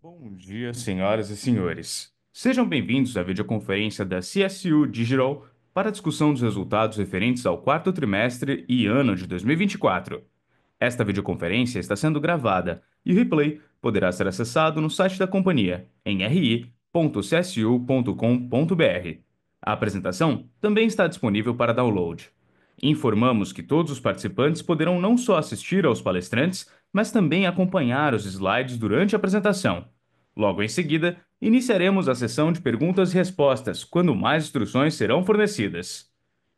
Bom dia, senhoras e senhores. Sejam bem-vindos à videoconferência da CSU Digital para a discussão dos resultados referentes ao quarto trimestre e ano de 2024. Esta videoconferência está sendo gravada e o replay poderá ser acessado no site da companhia em ri.csu.com.br. A apresentação também está disponível para download. Informamos que todos os participantes poderão não só assistir aos palestrantes, mas também acompanhar os slides durante a apresentação. Logo em seguida, iniciaremos a sessão de perguntas e respostas, quando mais instruções serão fornecidas.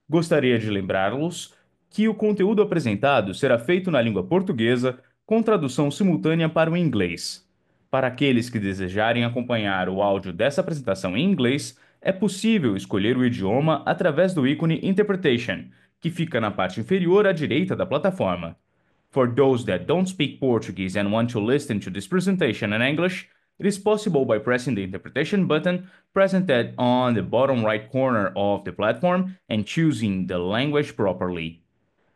Gostaria de lembrá-los que o conteúdo apresentado será feito na língua portuguesa, com tradução simultânea para o inglês. Para aqueles que desejarem acompanhar o áudio dessa apresentação em inglês, é possível escolher o idioma através do ícone Interpretation, que fica na parte inferior à direita da plataforma. For those that don't speak Portuguese and want to listen to this presentation in English, it is possible by pressing the interpretation button presented on the bottom right corner of the platform and choosing the language properly.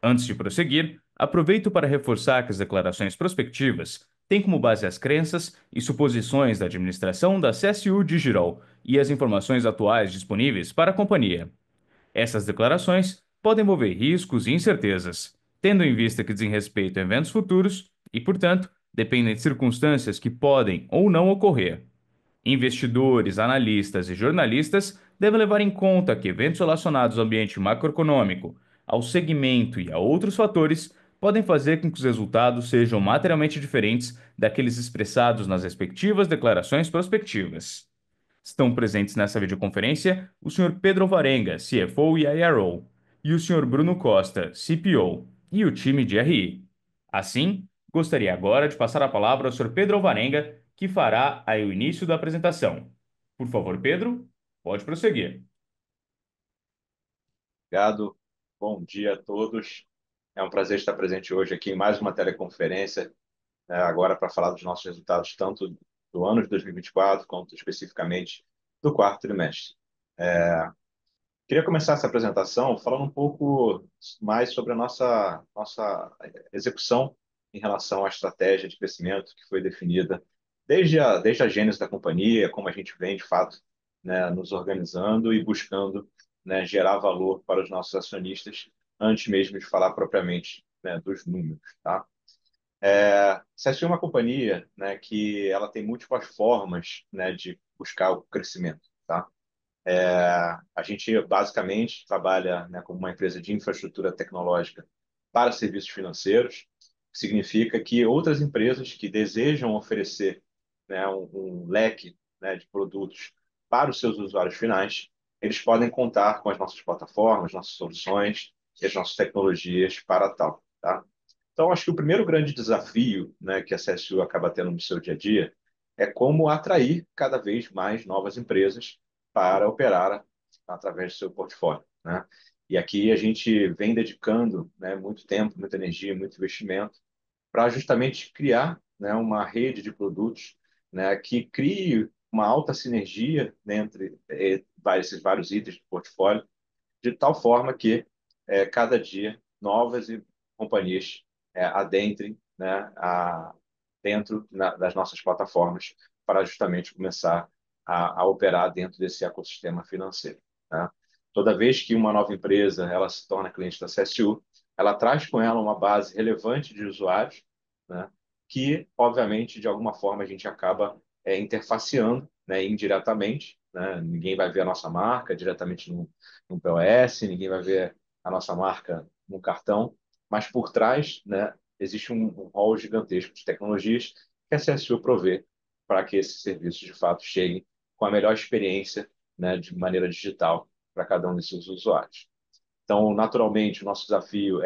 Antes de prosseguir, aproveito para reforçar que as declarações prospectivas têm como base as crenças e suposições da administração da CSU Digital e as informações atuais disponíveis para a companhia. Essas declarações podem envolver riscos e incertezas, tendo em vista que dizem respeito a eventos futuros e, portanto, dependem de circunstâncias que podem ou não ocorrer. Investidores, analistas e jornalistas devem levar em conta que eventos relacionados ao ambiente macroeconômico, ao segmento e a outros fatores podem fazer com que os resultados sejam materialmente diferentes daqueles expressados nas respectivas declarações prospectivas. Estão presentes nessa videoconferência o Sr. Pedro Varenga, CFO e IRO, e o Sr. Bruno Costa, CPO, e o time de RI. Assim, gostaria agora de passar a palavra ao Sr. Pedro Varenga, que fará aí o início da apresentação. Por favor, Pedro, pode prosseguir. Obrigado. Bom dia a todos. É um prazer estar presente hoje aqui em mais uma teleconferência, agora para falar dos nossos resultados, tanto do ano de 2024, quanto especificamente do quarto trimestre. Queria começar essa apresentação falando um pouco mais sobre a nossa execução em relação à estratégia de crescimento que foi definida desde a gênese da companhia, como a gente vem, de fato, né, nos organizando e buscando, né, gerar valor para os nossos acionistas, antes mesmo de falar propriamente, né, dos números, tá? CSU é uma companhia, né, que ela tem múltiplas formas, né, de buscar o crescimento, tá? A gente basicamente trabalha, né, como uma empresa de infraestrutura tecnológica para serviços financeiros, que significa que outras empresas que desejam oferecer, né, um leque, né, de produtos para os seus usuários finais, eles podem contar com as nossas plataformas, nossas soluções e as nossas tecnologias para tal, tá? Então, acho que o primeiro grande desafio, né, que a CSU acaba tendo no seu dia a dia é como atrair cada vez mais novas empresas para operar através do seu portfólio, né? E aqui a gente vem dedicando, né, muito tempo, muita energia, muito investimento para justamente criar, né, uma rede de produtos, né, que crie uma alta sinergia, né, entre esses vários itens do portfólio, de tal forma que cada dia novas companhias adentrem, né, dentro das nossas plataformas para justamente começar a operar dentro desse ecossistema financeiro, né? Toda vez que uma nova empresa ela se torna cliente da CSU, ela traz com ela uma base relevante de usuários, né, que, obviamente, de alguma forma a gente acaba interfaceando, né, indiretamente, né? Ninguém vai ver a nossa marca diretamente no POS, ninguém vai ver a nossa marca no cartão, mas por trás, né, existe um rol gigantesco de tecnologias que a CSU provê para que esses serviços, de fato, cheguem com a melhor experiência, né, de maneira digital para cada um desses usuários. Então, naturalmente, o nosso desafio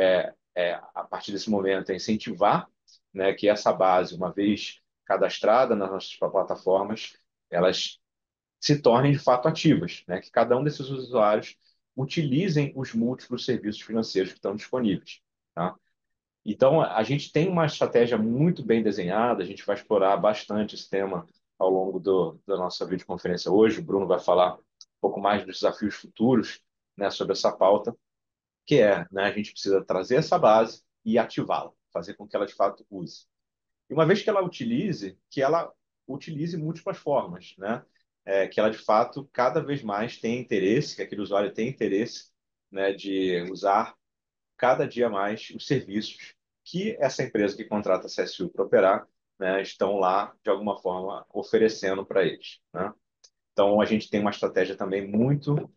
a partir desse momento, é incentivar, né, que essa base, uma vez cadastrada nas nossas plataformas, elas se tornem de fato ativas, né? Que cada um desses usuários utilizem os múltiplos serviços financeiros que estão disponíveis, tá? Então, a gente tem uma estratégia muito bem desenhada, a gente vai explorar bastante esse tema ao longo da nossa videoconferência hoje. O Bruno vai falar um pouco mais dos desafios futuros, né, sobre essa pauta, que né, a gente precisa trazer essa base e ativá-la, fazer com que ela de fato use. E uma vez que ela utilize, que ela utilize múltiplas formas, né? Que ela, de fato, cada vez mais tem interesse, que aquele usuário tem interesse, né, de usar cada dia mais os serviços que essa empresa que contrata a CSU para operar, né, estão lá, de alguma forma, oferecendo para eles, né? Então, a gente tem uma estratégia também muito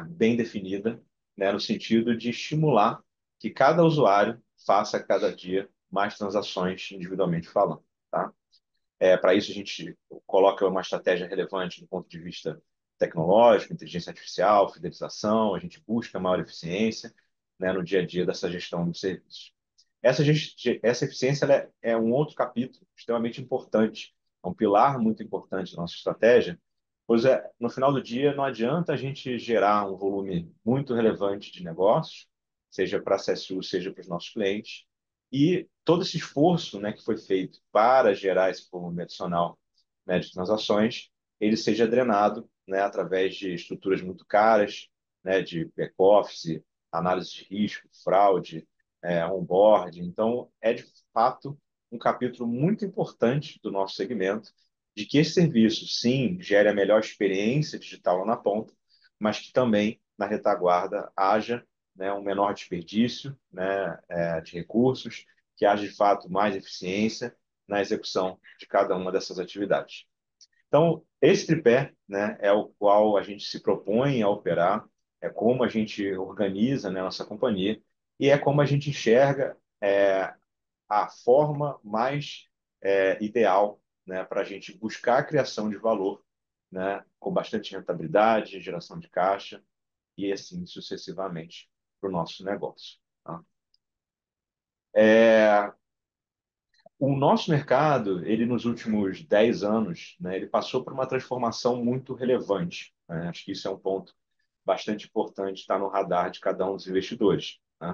bem definida, né, no sentido de estimular que cada usuário faça cada dia mais transações individualmente falando, tá? Para isso, a gente coloca uma estratégia relevante do ponto de vista tecnológico, inteligência artificial, fidelização, a gente busca maior eficiência, né, no dia a dia dessa gestão dos serviços. Essa eficiência ela é um outro capítulo extremamente importante, é um pilar muito importante da nossa estratégia, pois no final do dia não adianta a gente gerar um volume muito relevante de negócios, seja para a CSU, seja para os nossos clientes, e todo esse esforço, né, que foi feito para gerar esse volume adicional, né, de transações, ele seja drenado, né, através de estruturas muito caras, né, de back-office, análise de risco, fraude, onboard. Então, é de fato um capítulo muito importante do nosso segmento, de que esse serviço, sim, gere a melhor experiência digital lá na ponta, mas que também, na retaguarda, haja, né, um menor desperdício, né, de recursos, que haja, de fato, mais eficiência na execução de cada uma dessas atividades. Então, esse tripé, né, é o qual a gente se propõe a operar, é como a gente organiza, né, nossa companhia e é como a gente enxerga a forma mais ideal, né, para a gente buscar a criação de valor, né, com bastante rentabilidade, geração de caixa e assim sucessivamente para o nosso negócio. Tá? O nosso mercado, ele nos últimos 10 anos, né, ele passou por uma transformação muito relevante, né? Acho que isso é um ponto bastante importante estar no radar de cada um dos investidores, né?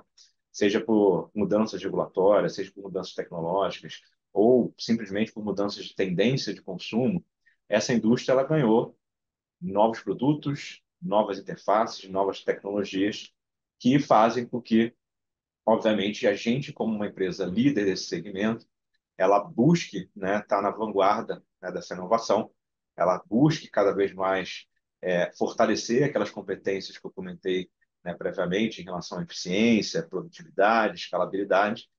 Seja por mudanças regulatórias, seja por mudanças tecnológicas, ou simplesmente por mudanças de tendência de consumo, essa indústria ela ganhou novos produtos, novas interfaces, novas tecnologias que fazem com que, obviamente, a gente, como uma empresa líder desse segmento, ela busque, né, estar na vanguarda, né, dessa inovação, ela busque cada vez mais fortalecer aquelas competências que eu comentei, né, previamente em relação à eficiência, produtividade, escalabilidade,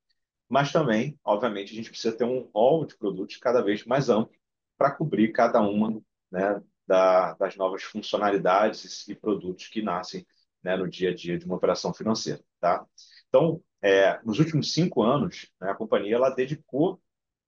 mas também, obviamente, a gente precisa ter um rol de produtos cada vez mais amplo para cobrir cada uma, né, das novas funcionalidades e produtos que nascem, né, no dia a dia de uma operação financeira, tá? Então, nos últimos 5 anos, né, a companhia ela dedicou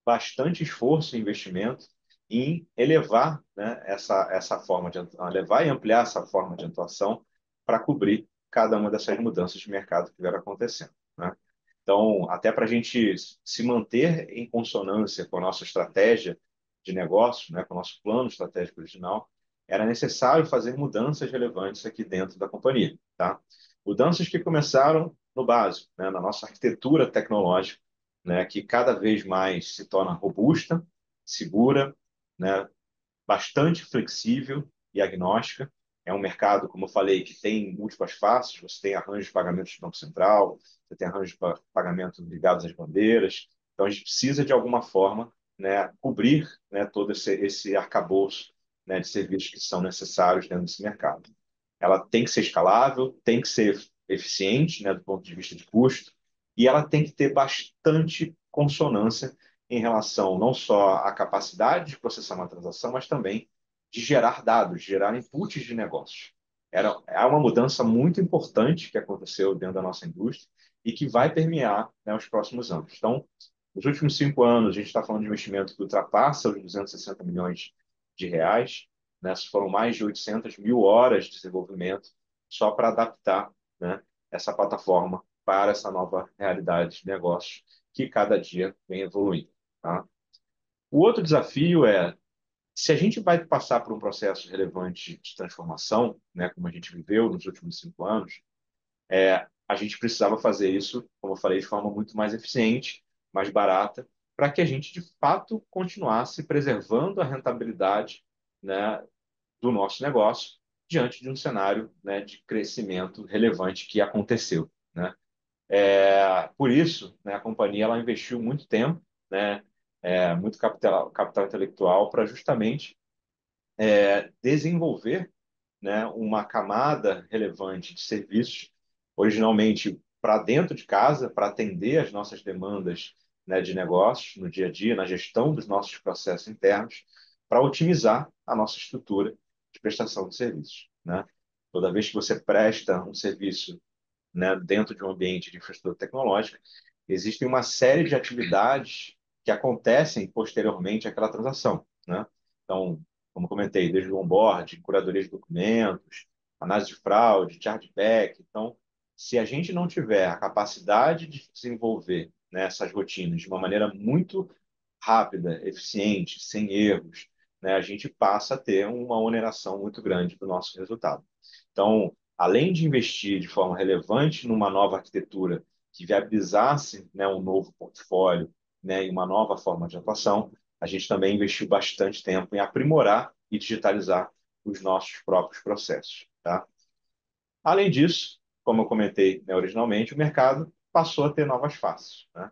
bastante esforço e investimento em elevar, né, essa forma de levar e ampliar essa forma de atuação para cobrir cada uma dessas mudanças de mercado que vieram acontecendo, né? Então, até para a gente se manter em consonância com a nossa estratégia de negócio, né, com o nosso plano estratégico original, era necessário fazer mudanças relevantes aqui dentro da companhia, tá? Mudanças que começaram no básico, né, na nossa arquitetura tecnológica, né, que cada vez mais se torna robusta, segura, né, bastante flexível e agnóstica. É um mercado, como eu falei, que tem múltiplas faces. Você tem arranjos de pagamento de Banco Central, você tem arranjos de pagamento ligados às bandeiras. Então, a gente precisa, de alguma forma, né, cobrir, né, todo esse arcabouço, né, de serviços que são necessários dentro desse mercado. Ela tem que ser escalável, tem que ser eficiente, né, do ponto de vista de custo, e ela tem que ter bastante consonância em relação não só à capacidade de processar uma transação, mas também de gerar dados, de gerar inputs de negócios. É uma mudança muito importante que aconteceu dentro da nossa indústria e que vai permear, né, os próximos anos. Então, nos últimos 5 anos, a gente está falando de investimento que ultrapassa os 260 milhões de reais, né? Foram mais de 800 mil horas de desenvolvimento só para adaptar, né, essa plataforma para essa nova realidade de negócio que cada dia vem evoluindo. Tá? O outro desafio é, se a gente vai passar por um processo relevante de transformação, né, como a gente viveu nos últimos 5 anos, a gente precisava fazer isso, como eu falei, de forma muito mais eficiente, mais barata, para que a gente, de fato, continuasse preservando a rentabilidade, né, do nosso negócio diante de um cenário, né, de crescimento relevante que aconteceu, né? Por isso, né, a companhia ela investiu muito tempo, né, muito capital intelectual para justamente desenvolver, né, uma camada relevante de serviços, originalmente para dentro de casa, para atender as nossas demandas, né, de negócios no dia a dia, na gestão dos nossos processos internos, para otimizar a nossa estrutura de prestação de serviços, né? Toda vez que você presta um serviço, né, dentro de um ambiente de infraestrutura tecnológica, existem uma série de atividades que acontecem posteriormente àquela transação, né? Então, como comentei, desde o onboarding, curadoria de documentos, análise de fraude, chargeback. Então, se a gente não tiver a capacidade de desenvolver, né, essas rotinas de uma maneira muito rápida, eficiente, sem erros, né, a gente passa a ter uma oneração muito grande do nosso resultado. Então, além de investir de forma relevante numa nova arquitetura que viabilizasse, né, um novo portfólio, né, e uma nova forma de atuação, a gente também investiu bastante tempo em aprimorar e digitalizar os nossos próprios processos, tá? Além disso, como eu comentei, né, originalmente, o mercado passou a ter novas faces, né?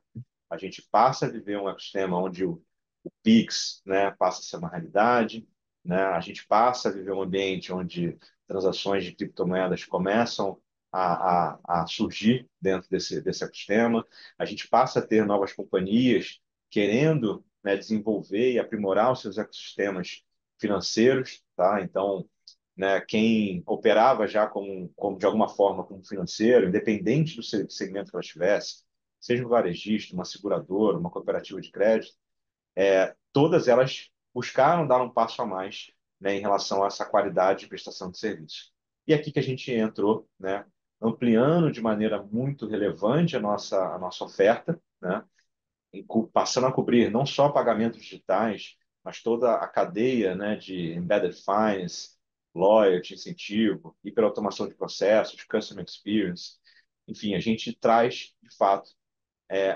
A gente passa a viver um ecossistema onde o Pix, né, passa a ser uma realidade, né? A gente passa a viver um ambiente onde transações de criptomoedas começam a surgir dentro desse ecossistema. A gente passa a ter novas companhias querendo, né, desenvolver e aprimorar os seus ecossistemas financeiros, tá? Então, né, quem operava já como de alguma forma como financeiro, independente do segmento que ela estivesse, seja um varejista, uma seguradora, uma cooperativa de crédito, todas elas buscaram dar um passo a mais, né, em relação a essa qualidade de prestação de serviço. E aqui que a gente entrou, né, ampliando de maneira muito relevante a nossa oferta, né, passando a cobrir não só pagamentos digitais, mas toda a cadeia, né, de embedded finance, loyalty, incentivo, hiperautomação de processos, customer experience. Enfim, a gente traz, de fato,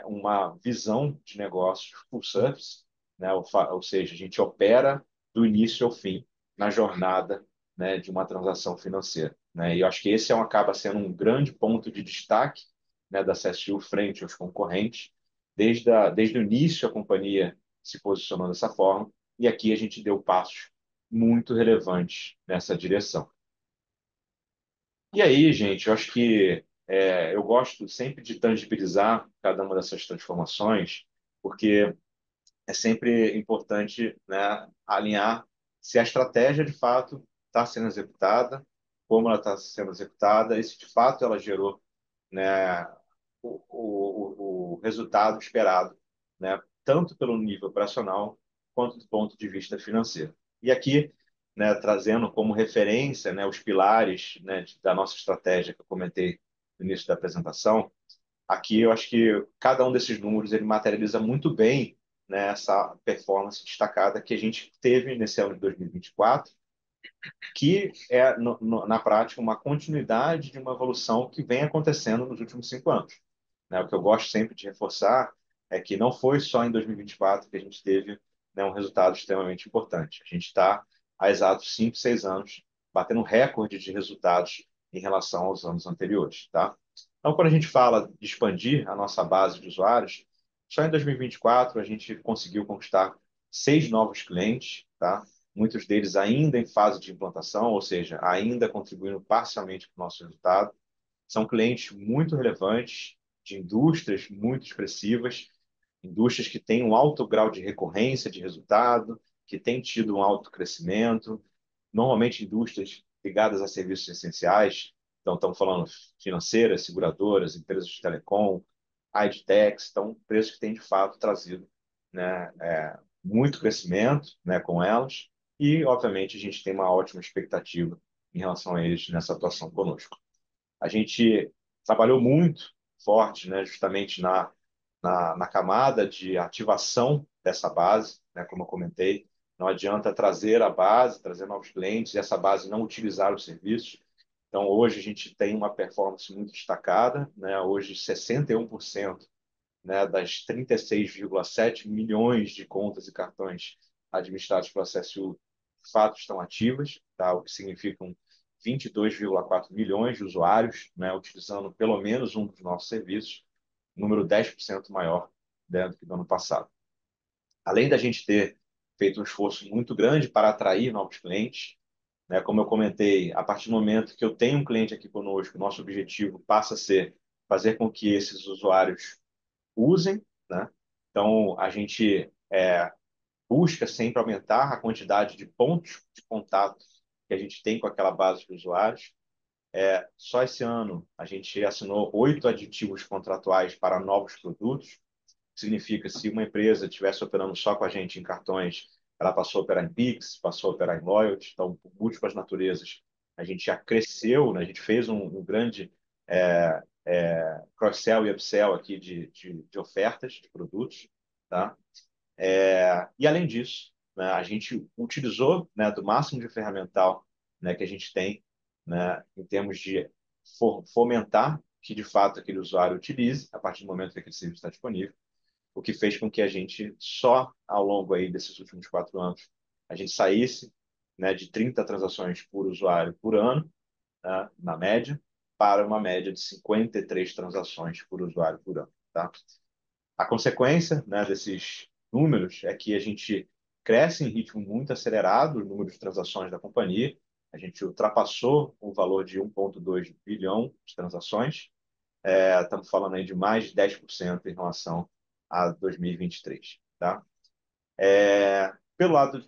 uma visão de negócio full service, né? Ou seja, a gente opera do início ao fim na jornada, né, de uma transação financeira, né? E eu acho que esse acaba sendo um grande ponto de destaque, né, da CSU frente aos concorrentes. Desde o início, a companhia se posicionou dessa forma, e aqui a gente deu passos muito relevantes nessa direção. E aí, gente, eu acho que eu gosto sempre de tangibilizar cada uma dessas transformações, porque é sempre importante, né, alinhar se a estratégia de fato está sendo executada, como ela está sendo executada e se de fato ela gerou, né, o resultado esperado, né, tanto pelo nível operacional quanto do ponto de vista financeiro. E aqui, né, trazendo como referência, né, os pilares, né, da nossa estratégia que eu comentei no início da apresentação, aqui eu acho que cada um desses números ele materializa muito bem, né, essa performance destacada que a gente teve nesse ano de 2024, que é, na prática, uma continuidade de uma evolução que vem acontecendo nos últimos 5 anos. Né? O que eu gosto sempre de reforçar é que não foi só em 2024 que a gente teve, né, um resultado extremamente importante. A gente está há exatos 5, 6 anos batendo um recorde de resultados em relação aos anos anteriores. Tá? Então, quando a gente fala de expandir a nossa base de usuários, só em 2024 a gente conseguiu conquistar 6 novos clientes, tá? Muitos deles ainda em fase de implantação, ou seja, ainda contribuindo parcialmente para o nosso resultado. São clientes muito relevantes, de indústrias muito expressivas, indústrias que têm um alto grau de recorrência de resultado, que têm tido um alto crescimento, normalmente indústrias ligadas a serviços essenciais. Então, estamos falando financeiras, seguradoras, empresas de telecom, edtechs, então, empresas que têm, de fato, trazido, né, muito crescimento, né, com elas, e, obviamente, a gente tem uma ótima expectativa em relação a eles nessa atuação conosco. A gente trabalhou muito forte, né, justamente na camada de ativação dessa base, né, como eu comentei. Não adianta trazer a base, trazer novos clientes e essa base não utilizar os serviços. Então, hoje a gente tem uma performance muito destacada, né? Hoje, 61%, né, das 36,7 milhões de contas e cartões administrados pela CSU, de fato, estão ativas, tá? O que significam 22,4 milhões de usuários, né, utilizando pelo menos um dos nossos serviços, número 10% maior, né, do que do ano passado. Além da gente ter feito um esforço muito grande para atrair novos clientes, né? Como eu comentei, a partir do momento que eu tenho um cliente aqui conosco, nosso objetivo passa a ser fazer com que esses usuários usem, né? Então, a gente busca sempre aumentar a quantidade de pontos de contato que a gente tem com aquela base de usuários. Só esse ano, a gente assinou 8 aditivos contratuais para novos produtos. Significa, se uma empresa estivesse operando só com a gente em cartões, ela passou a operar em Pix, passou a operar em Loyalty, então, por múltiplas naturezas, a gente já cresceu, né? A gente fez um grande cross-sell e upsell aqui de ofertas, de produtos, tá? E, além disso, né, a gente utilizou, né, do máximo de ferramental, né, que a gente tem, né, em termos de fomentar que, de fato, aquele usuário utilize a partir do momento que aquele serviço está disponível, o que fez com que a gente, só ao longo aí desses últimos 4 anos, a gente saísse, né, de 30 transações por usuário por ano, né, na média, para uma média de 53 transações por usuário por ano. Tá? A consequência, né, desses números é que a gente cresce em ritmo muito acelerado, o número de transações da companhia. A gente ultrapassou o valor de 1,2 bilhão de transações. Estamos falando aí de mais de 10% em relação a 2023. Tá? Pelo lado,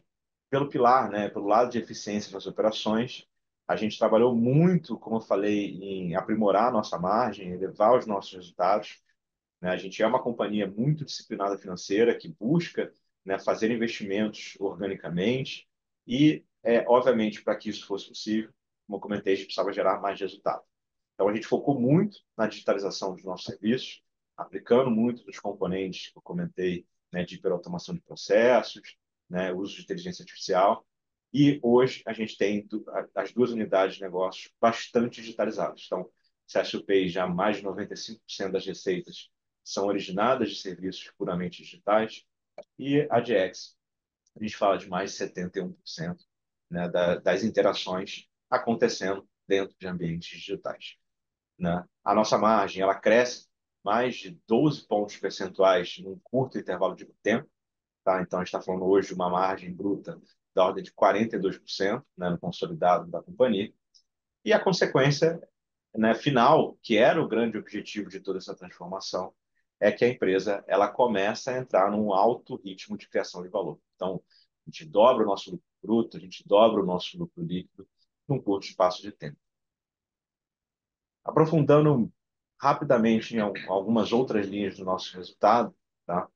pelo pilar, né, pelo lado de eficiência das operações, a gente trabalhou muito, como eu falei, em aprimorar a nossa margem, elevar os nossos resultados, né? A gente é uma companhia muito disciplinada financeira que busca, né, fazer investimentos organicamente e, obviamente, para que isso fosse possível, como eu comentei, a gente precisava gerar mais resultado. Então, a gente focou muito na digitalização dos nossos serviços, aplicando muito dos componentes que eu comentei, né, de hiperautomação de processos, né, uso de inteligência artificial. E hoje a gente tem as 2 unidades de negócios bastante digitalizadas. Então, CSUPay já mais de 95% das receitas são originadas de serviços puramente digitais, e a DX, a gente fala de mais de 71%, né, das interações acontecendo dentro de ambientes digitais. Né? A nossa margem ela cresce mais de 12 pontos percentuais num curto intervalo de tempo. Tá? Então, a gente está falando hoje de uma margem bruta da ordem de 42%, né, no consolidado da companhia. E a consequência, né, final, que era o grande objetivo de toda essa transformação, é que a empresa ela começa a entrar num alto ritmo de criação de valor. Então, a gente dobra o nosso lucro bruto, a gente dobra o nosso lucro líquido num curto espaço de tempo. Aprofundando rapidamente em algumas outras linhas do nosso resultado, tá?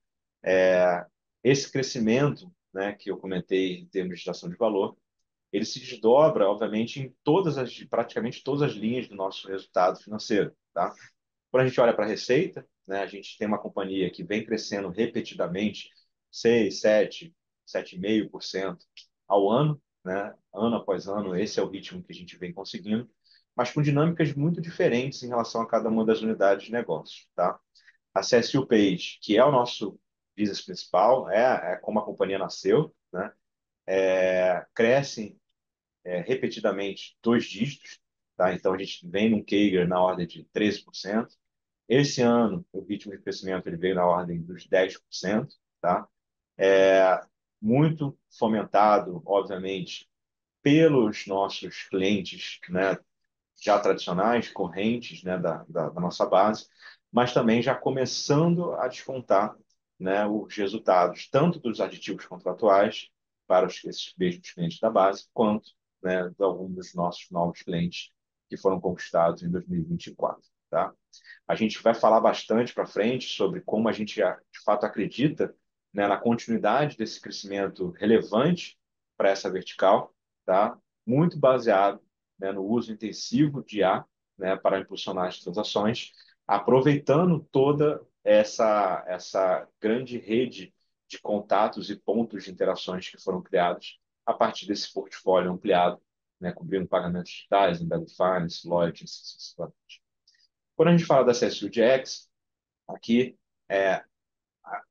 Esse crescimento, né, que eu comentei em termos de geração de valor, ele se desdobra, obviamente, praticamente todas as linhas do nosso resultado financeiro, tá? Quando a gente olha para a receita, né, a gente tem uma companhia que vem crescendo repetidamente 6, 7, 7,5% ao ano, né? Ano após ano, esse é o ritmo que a gente vem conseguindo, mas com dinâmicas muito diferentes em relação a cada uma das unidades de negócio. Tá? A CSU Page, que é o nosso business principal, é como a companhia nasceu, né? Cresce repetidamente 2 dígitos. Tá? Então, a gente vem num CAGR na ordem de 13%. Esse ano, o ritmo de crescimento ele veio na ordem dos 10%, tá? Muito fomentado, obviamente, pelos nossos clientes, né, já tradicionais, correntes, né, da nossa base, mas também já começando a descontar, né, os resultados tanto dos aditivos contratuais para esses mesmos clientes da base, quanto, né, de alguns dos nossos novos clientes que foram conquistados em 2024. Tá? A gente vai falar bastante para frente sobre como a gente, de fato, acredita, né, na continuidade desse crescimento relevante para essa vertical, tá? Muito baseado, né, no uso intensivo de IA, né, para impulsionar as transações, aproveitando toda essa grande rede de contatos e pontos de interações que foram criados a partir desse portfólio ampliado, né, cobrindo pagamentos digitais, embedded finance, loyalty, sucessivamente. Quando a gente fala da CSU GX, aqui, é,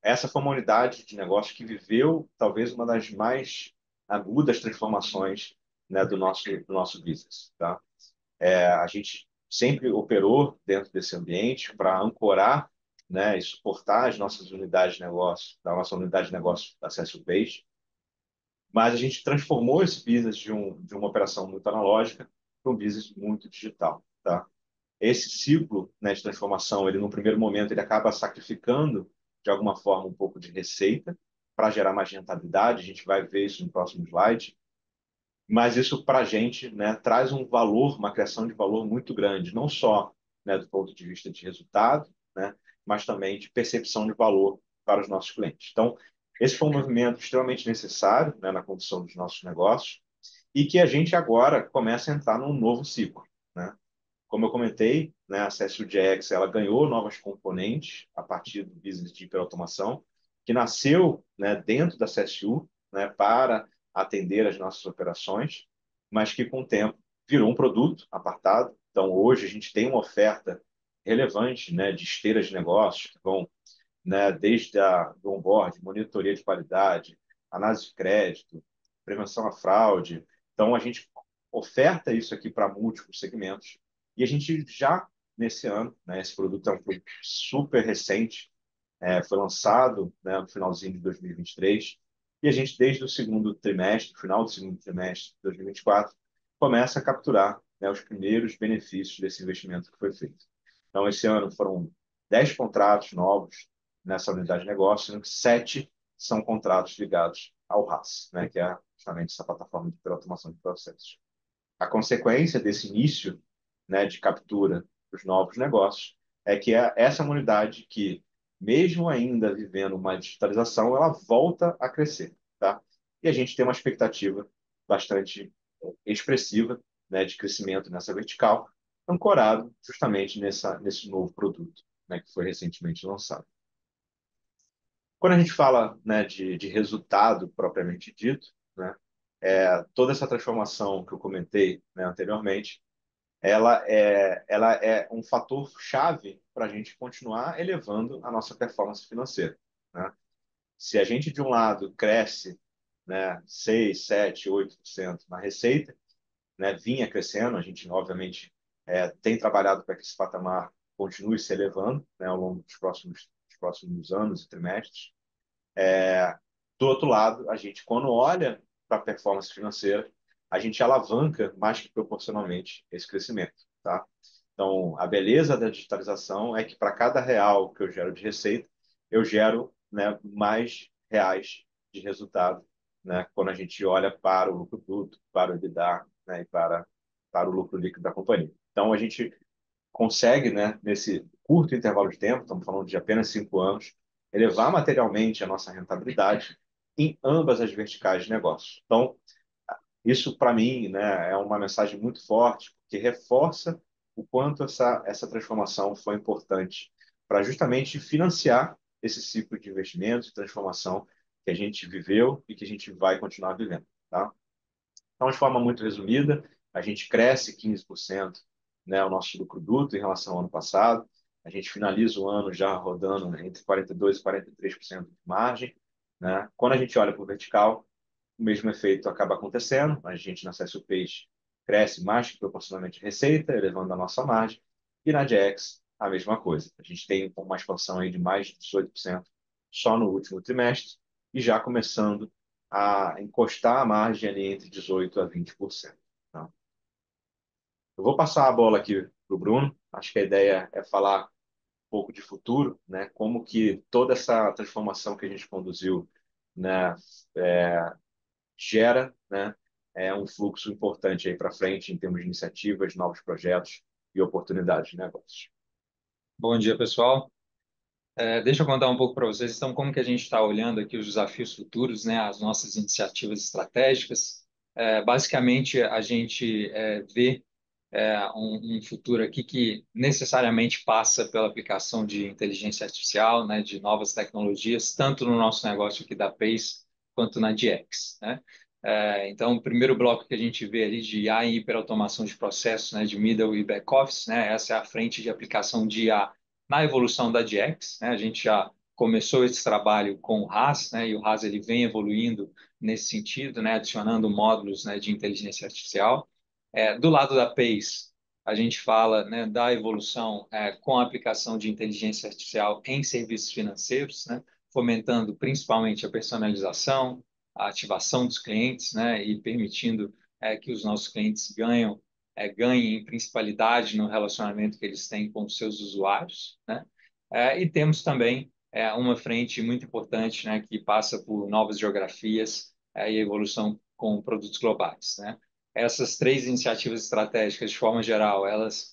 essa foi uma unidade de negócio que viveu talvez uma das mais agudas transformações, né, do nosso business. Tá? A gente sempre operou dentro desse ambiente para ancorar né, e suportar as nossas unidades de negócio, da nossa unidade de negócio Acesso Page, mas a gente transformou esse business de uma operação muito analógica para um business muito digital, tá? Esse ciclo, né, de transformação, ele no primeiro momento ele acaba sacrificando de alguma forma um pouco de receita para gerar mais rentabilidade. A gente vai ver isso no próximo slide. Mas isso para a gente, né, traz um valor, uma criação de valor muito grande, não só, né, do ponto de vista de resultado, né, mas também de percepção de valor para os nossos clientes. Então, esse foi um movimento extremamente necessário, né, na condução dos nossos negócios e que a gente agora começa a entrar num novo ciclo, né? Como eu comentei, né, a CSU GX ela ganhou novas componentes a partir do business de hiperautomação, que nasceu, né, dentro da CSU, né, para atender as nossas operações, mas que com o tempo virou um produto apartado. Então, hoje a gente tem uma oferta relevante, né, de esteiras de negócios que vão, né, desde do onboard, monitoria de qualidade, análise de crédito, prevenção à fraude. Então, a gente oferta isso aqui para múltiplos segmentos e a gente já, nesse ano, né, esse produto é um produto super recente, foi lançado, né, no finalzinho de 2023, e a gente, desde o segundo trimestre, final do segundo trimestre de 2024, começa a capturar, né, os primeiros benefícios desse investimento que foi feito. Então, esse ano foram 10 contratos novos nessa unidade de negócio, sendo que 7 são contratos ligados ao RaaS, né, que é justamente essa plataforma de automação de processos. A consequência desse início, né, de captura dos novos negócios é que essa é uma unidade que, mesmo ainda vivendo uma digitalização, ela volta a crescer, tá? E a gente tem uma expectativa bastante expressiva, né, de crescimento nessa vertical, ancorado justamente nesse novo produto, né, que foi recentemente lançado. Quando a gente fala, né, de resultado propriamente dito, né, toda essa transformação que eu comentei, né, anteriormente, ela é um fator chave para a gente continuar elevando a nossa performance financeira, né? Se a gente, de um lado, cresce, né, 6, 7, 8% na receita, né, vinha crescendo, a gente, obviamente, tem trabalhado para que esse patamar continue se elevando, né, ao longo dos próximos anos e trimestres. Do outro lado, a gente, quando olha para a performance financeira, a gente alavanca mais que proporcionalmente esse crescimento, tá? Então, a beleza da digitalização é que para cada real que eu gero de receita, eu gero, né, mais reais de resultado, né, quando a gente olha para o lucro bruto, para o EBITDA, né, e para o lucro líquido da companhia. Então, a gente consegue, né, nesse curto intervalo de tempo, estamos falando de apenas 5 anos, elevar materialmente a nossa rentabilidade em ambas as verticais de negócio. Então, isso para mim, né, é uma mensagem muito forte, porque reforça o quanto essa transformação foi importante para justamente financiar esse ciclo de investimentos e transformação que a gente viveu e que a gente vai continuar vivendo, tá? Então, de forma muito resumida, a gente cresce 15%, né, o nosso lucro bruto em relação ao ano passado. A gente finaliza o ano já rodando, né, entre 42% e 43% de margem, né? Quando a gente olha para o vertical, o mesmo efeito acaba acontecendo. A gente na Acesso Page cresce mais que proporcionalmente a receita, elevando a nossa margem. E na DX, a mesma coisa. A gente tem uma expansão aí de mais de 18% só no último trimestre e já começando a encostar a margem ali entre 18% a 20%. Tá? Eu vou passar a bola aqui para o Bruno. Acho que a ideia é falar um pouco de futuro, né? Como que toda essa transformação que a gente conduziu, né, gera, né, um fluxo importante aí para frente em termos de iniciativas, novos projetos e oportunidades de negócio. Bom dia, pessoal. Deixa eu contar um pouco para vocês, então, como que a gente está olhando aqui os desafios futuros, né, as nossas iniciativas estratégicas. Basicamente, a gente vê um futuro aqui que necessariamente passa pela aplicação de inteligência artificial, né, de novas tecnologias, tanto no nosso negócio aqui da Pace, quanto na DX, né? Então, o primeiro bloco que a gente vê ali de IA e hiperautomação de processos, né, de middle e back office, né, essa é a frente de aplicação de IA na evolução da DX, né? A gente já começou esse trabalho com o RaaS, né? E o RaaS ele vem evoluindo nesse sentido, né? Adicionando módulos, né, de inteligência artificial. Do lado da Pace, a gente fala, né, da evolução com a aplicação de inteligência artificial em serviços financeiros, né, fomentando principalmente a personalização, a ativação dos clientes, né, e permitindo que os nossos clientes ganhem em principalidade no relacionamento que eles têm com os seus usuários, né? E temos também uma frente muito importante, né, que passa por novas geografias e evolução com produtos globais, né? Essas três iniciativas estratégicas, de forma geral, elas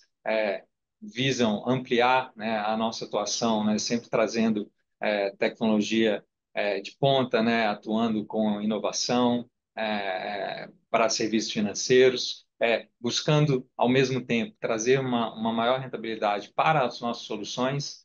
visam ampliar, né, a nossa atuação, né, sempre trazendo tecnologia de ponta, né, atuando com inovação para serviços financeiros, buscando, ao mesmo tempo, trazer uma maior rentabilidade para as nossas soluções,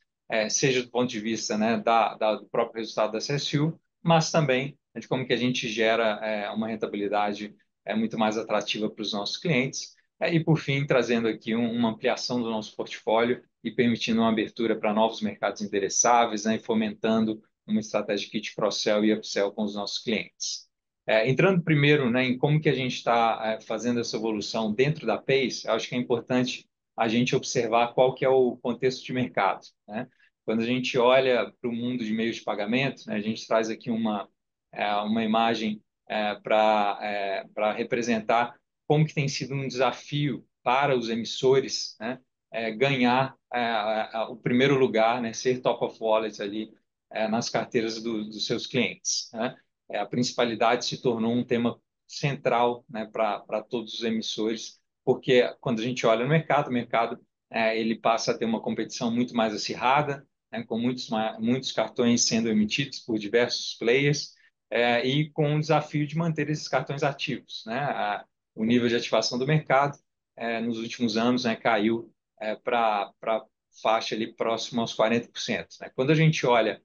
seja do ponto de vista, né, do próprio resultado da CSU, mas também de como que a gente gera uma rentabilidade muito mais atrativa para os nossos clientes. E, por fim, trazendo aqui uma ampliação do nosso portfólio e permitindo uma abertura para novos mercados endereçáveis, né, e fomentando uma estratégia de kit cross-sell e upsell com os nossos clientes. Entrando primeiro, né, em como que a gente está fazendo essa evolução dentro da Pace, eu acho que é importante a gente observar qual que é o contexto de mercado, né? Quando a gente olha para o mundo de meios de pagamento, né, a gente traz aqui uma imagem para representar como que tem sido um desafio para os emissores, né, ganhar o primeiro lugar, né, ser top of wallet ali nas carteiras dos seus clientes, né? A principalidade se tornou um tema central, né, para todos os emissores, porque quando a gente olha no mercado, o mercado ele passa a ter uma competição muito mais acirrada, né, com muitos cartões sendo emitidos por diversos players, e com o desafio de manter esses cartões ativos, né? O nível de ativação do mercado nos últimos anos, né, caiu para faixa ali próximo aos 40%, né? Quando a gente olha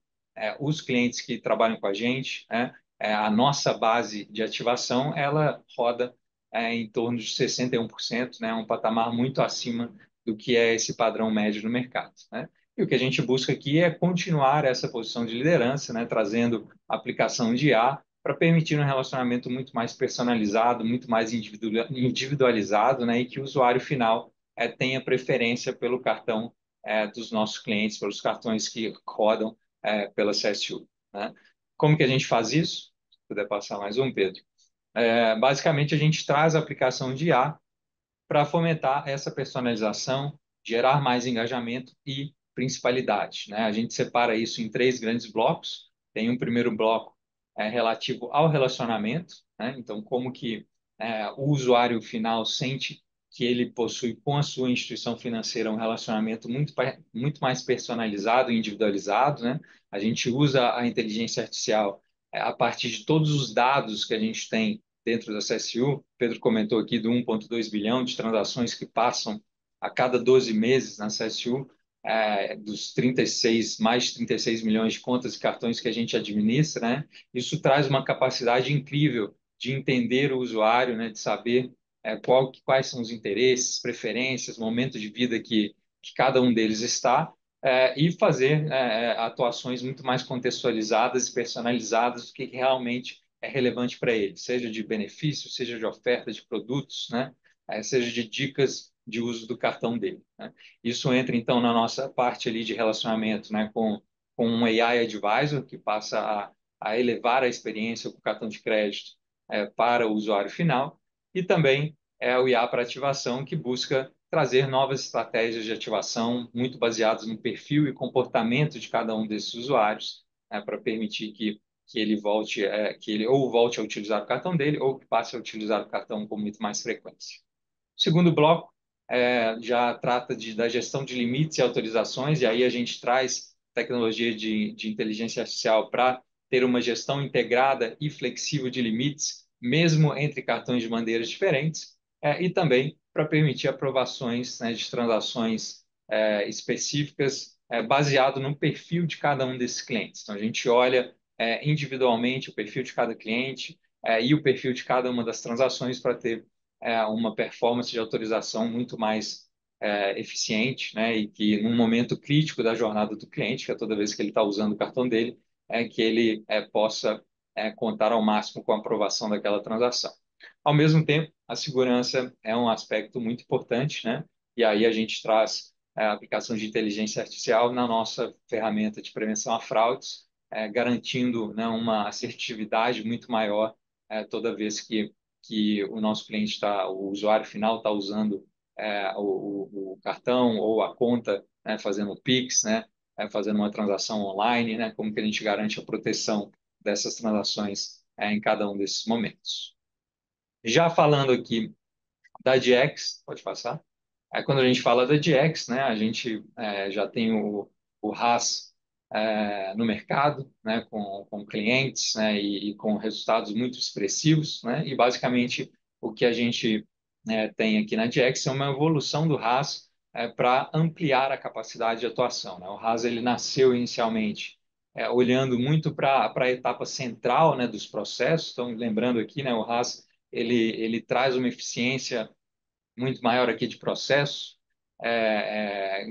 os clientes que trabalham com a gente, né, a nossa base de ativação, ela roda em torno de 61%, né, um patamar muito acima do que é esse padrão médio no mercado, né? E o que a gente busca aqui é continuar essa posição de liderança, né, trazendo aplicação de IA para permitir um relacionamento muito mais personalizado, muito mais individualizado, né, e que o usuário final tenha preferência pelo cartão dos nossos clientes, pelos cartões que rodam pela CSU, né? Como que a gente faz isso? Se puder passar mais um, Pedro. Basicamente, a gente traz a aplicação de IA para fomentar essa personalização, gerar mais engajamento e principalidade, né? A gente separa isso em três grandes blocos. Tem um primeiro bloco relativo ao relacionamento, né? Então, como que o usuário final sente que ele possui com a sua instituição financeira um relacionamento muito mais personalizado e individualizado, né? A gente usa a inteligência artificial a partir de todos os dados que a gente tem dentro da CSU. Pedro comentou aqui do 1,2 bilhão de transações que passam a cada 12 meses na CSU, dos 36, mais de 36 milhões de contas e cartões que a gente administra, né? Isso traz uma capacidade incrível de entender o usuário, né? De saber quais são os interesses, preferências, momento de vida que cada um deles está, e fazer atuações muito mais contextualizadas e personalizadas do que realmente é relevante para ele, seja de benefício, seja de oferta de produtos, né? Seja de dicas de uso do cartão dele, né? Isso entra, então, na nossa parte ali de relacionamento, né, com um AI Advisor, que passa a elevar a experiência com o cartão de crédito para o usuário final, e também o IA para ativação, que busca trazer novas estratégias de ativação muito baseadas no perfil e comportamento de cada um desses usuários, para permitir que ele volte, que ele ou volte a utilizar o cartão dele ou que passe a utilizar o cartão com muito mais frequência. O segundo bloco já trata da gestão de limites e autorizações, e aí a gente traz tecnologia de inteligência artificial para ter uma gestão integrada e flexível de limites, mesmo entre cartões de bandeiras diferentes, e também para permitir aprovações, né, de transações específicas, baseado no perfil de cada um desses clientes. Então, a gente olha individualmente o perfil de cada cliente e o perfil de cada uma das transações para ter uma performance de autorização muito mais eficiente, né? E que num momento crítico da jornada do cliente, que é toda vez que ele está usando o cartão dele, que ele possa contar ao máximo com a aprovação daquela transação. Ao mesmo tempo, a segurança é um aspecto muito importante, né? e aí a gente traz a aplicação de inteligência artificial na nossa ferramenta de prevenção a fraudes, garantindo, né, uma assertividade muito maior toda vez que o nosso cliente o usuário final está usando o cartão ou a conta, né, fazendo o Pix, né, fazendo uma transação online, né, como que a gente garante a proteção dessas transações em cada um desses momentos. Já falando aqui da DX, pode passar. Quando a gente fala da DX, né, a gente já tem o RaaS no mercado, né, com clientes, né, e com resultados muito expressivos, né, e basicamente o que a gente tem aqui na DX é uma evolução do RaaS para ampliar a capacidade de atuação, né? O RaaS ele nasceu inicialmente olhando muito para a etapa central, né, dos processos. Então, lembrando aqui, né, o RaaS ele traz uma eficiência muito maior aqui de processo,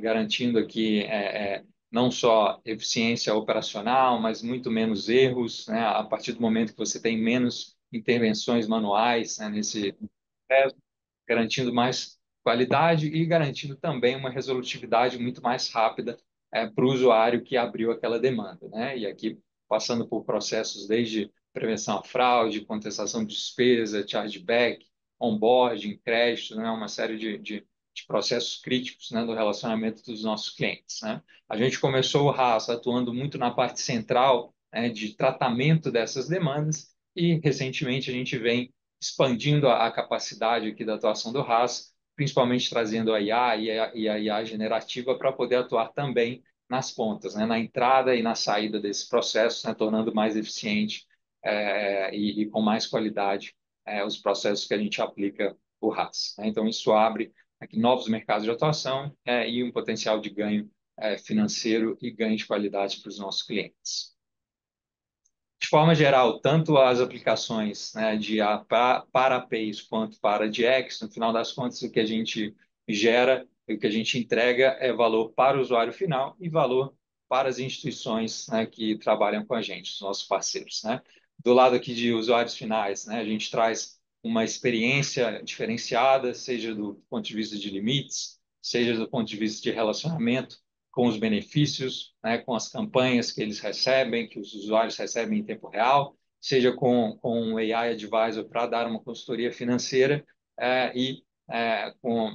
garantindo aqui não só eficiência operacional, mas muito menos erros, né, a partir do momento que você tem menos intervenções manuais, né, nesse processo, garantindo mais qualidade e garantindo também uma resolutividade muito mais rápida para o usuário que abriu aquela demanda, né? E aqui passando por processos desde prevenção à fraude, contestação de despesa, chargeback, onboarding, crédito, né? Uma série de processos críticos, né, do relacionamento dos nossos clientes, né? A gente começou o RaaS atuando muito na parte central, né, de tratamento dessas demandas e recentemente a gente vem expandindo a capacidade aqui da atuação do RaaS, principalmente trazendo a IA e a IA generativa para poder atuar também nas pontas, né, na entrada e na saída desse processo, né, tornando mais eficiente e com mais qualidade os processos que a gente aplica o RaaS, né? Então, isso abre aqui novos mercados de atuação e um potencial de ganho financeiro e ganho de qualidade para os nossos clientes. De forma geral, tanto as aplicações, né, para APIs quanto para DX, no final das contas, o que a gente gera e o que a gente entrega é valor para o usuário final e valor para as instituições, né, que trabalham com a gente, os nossos parceiros, né? Do lado aqui de usuários finais, né, a gente traz uma experiência diferenciada, seja do ponto de vista de limites, seja do ponto de vista de relacionamento, com os benefícios, né, com as campanhas que eles recebem, que os usuários recebem em tempo real, seja com o AI Advisor para dar uma consultoria financeira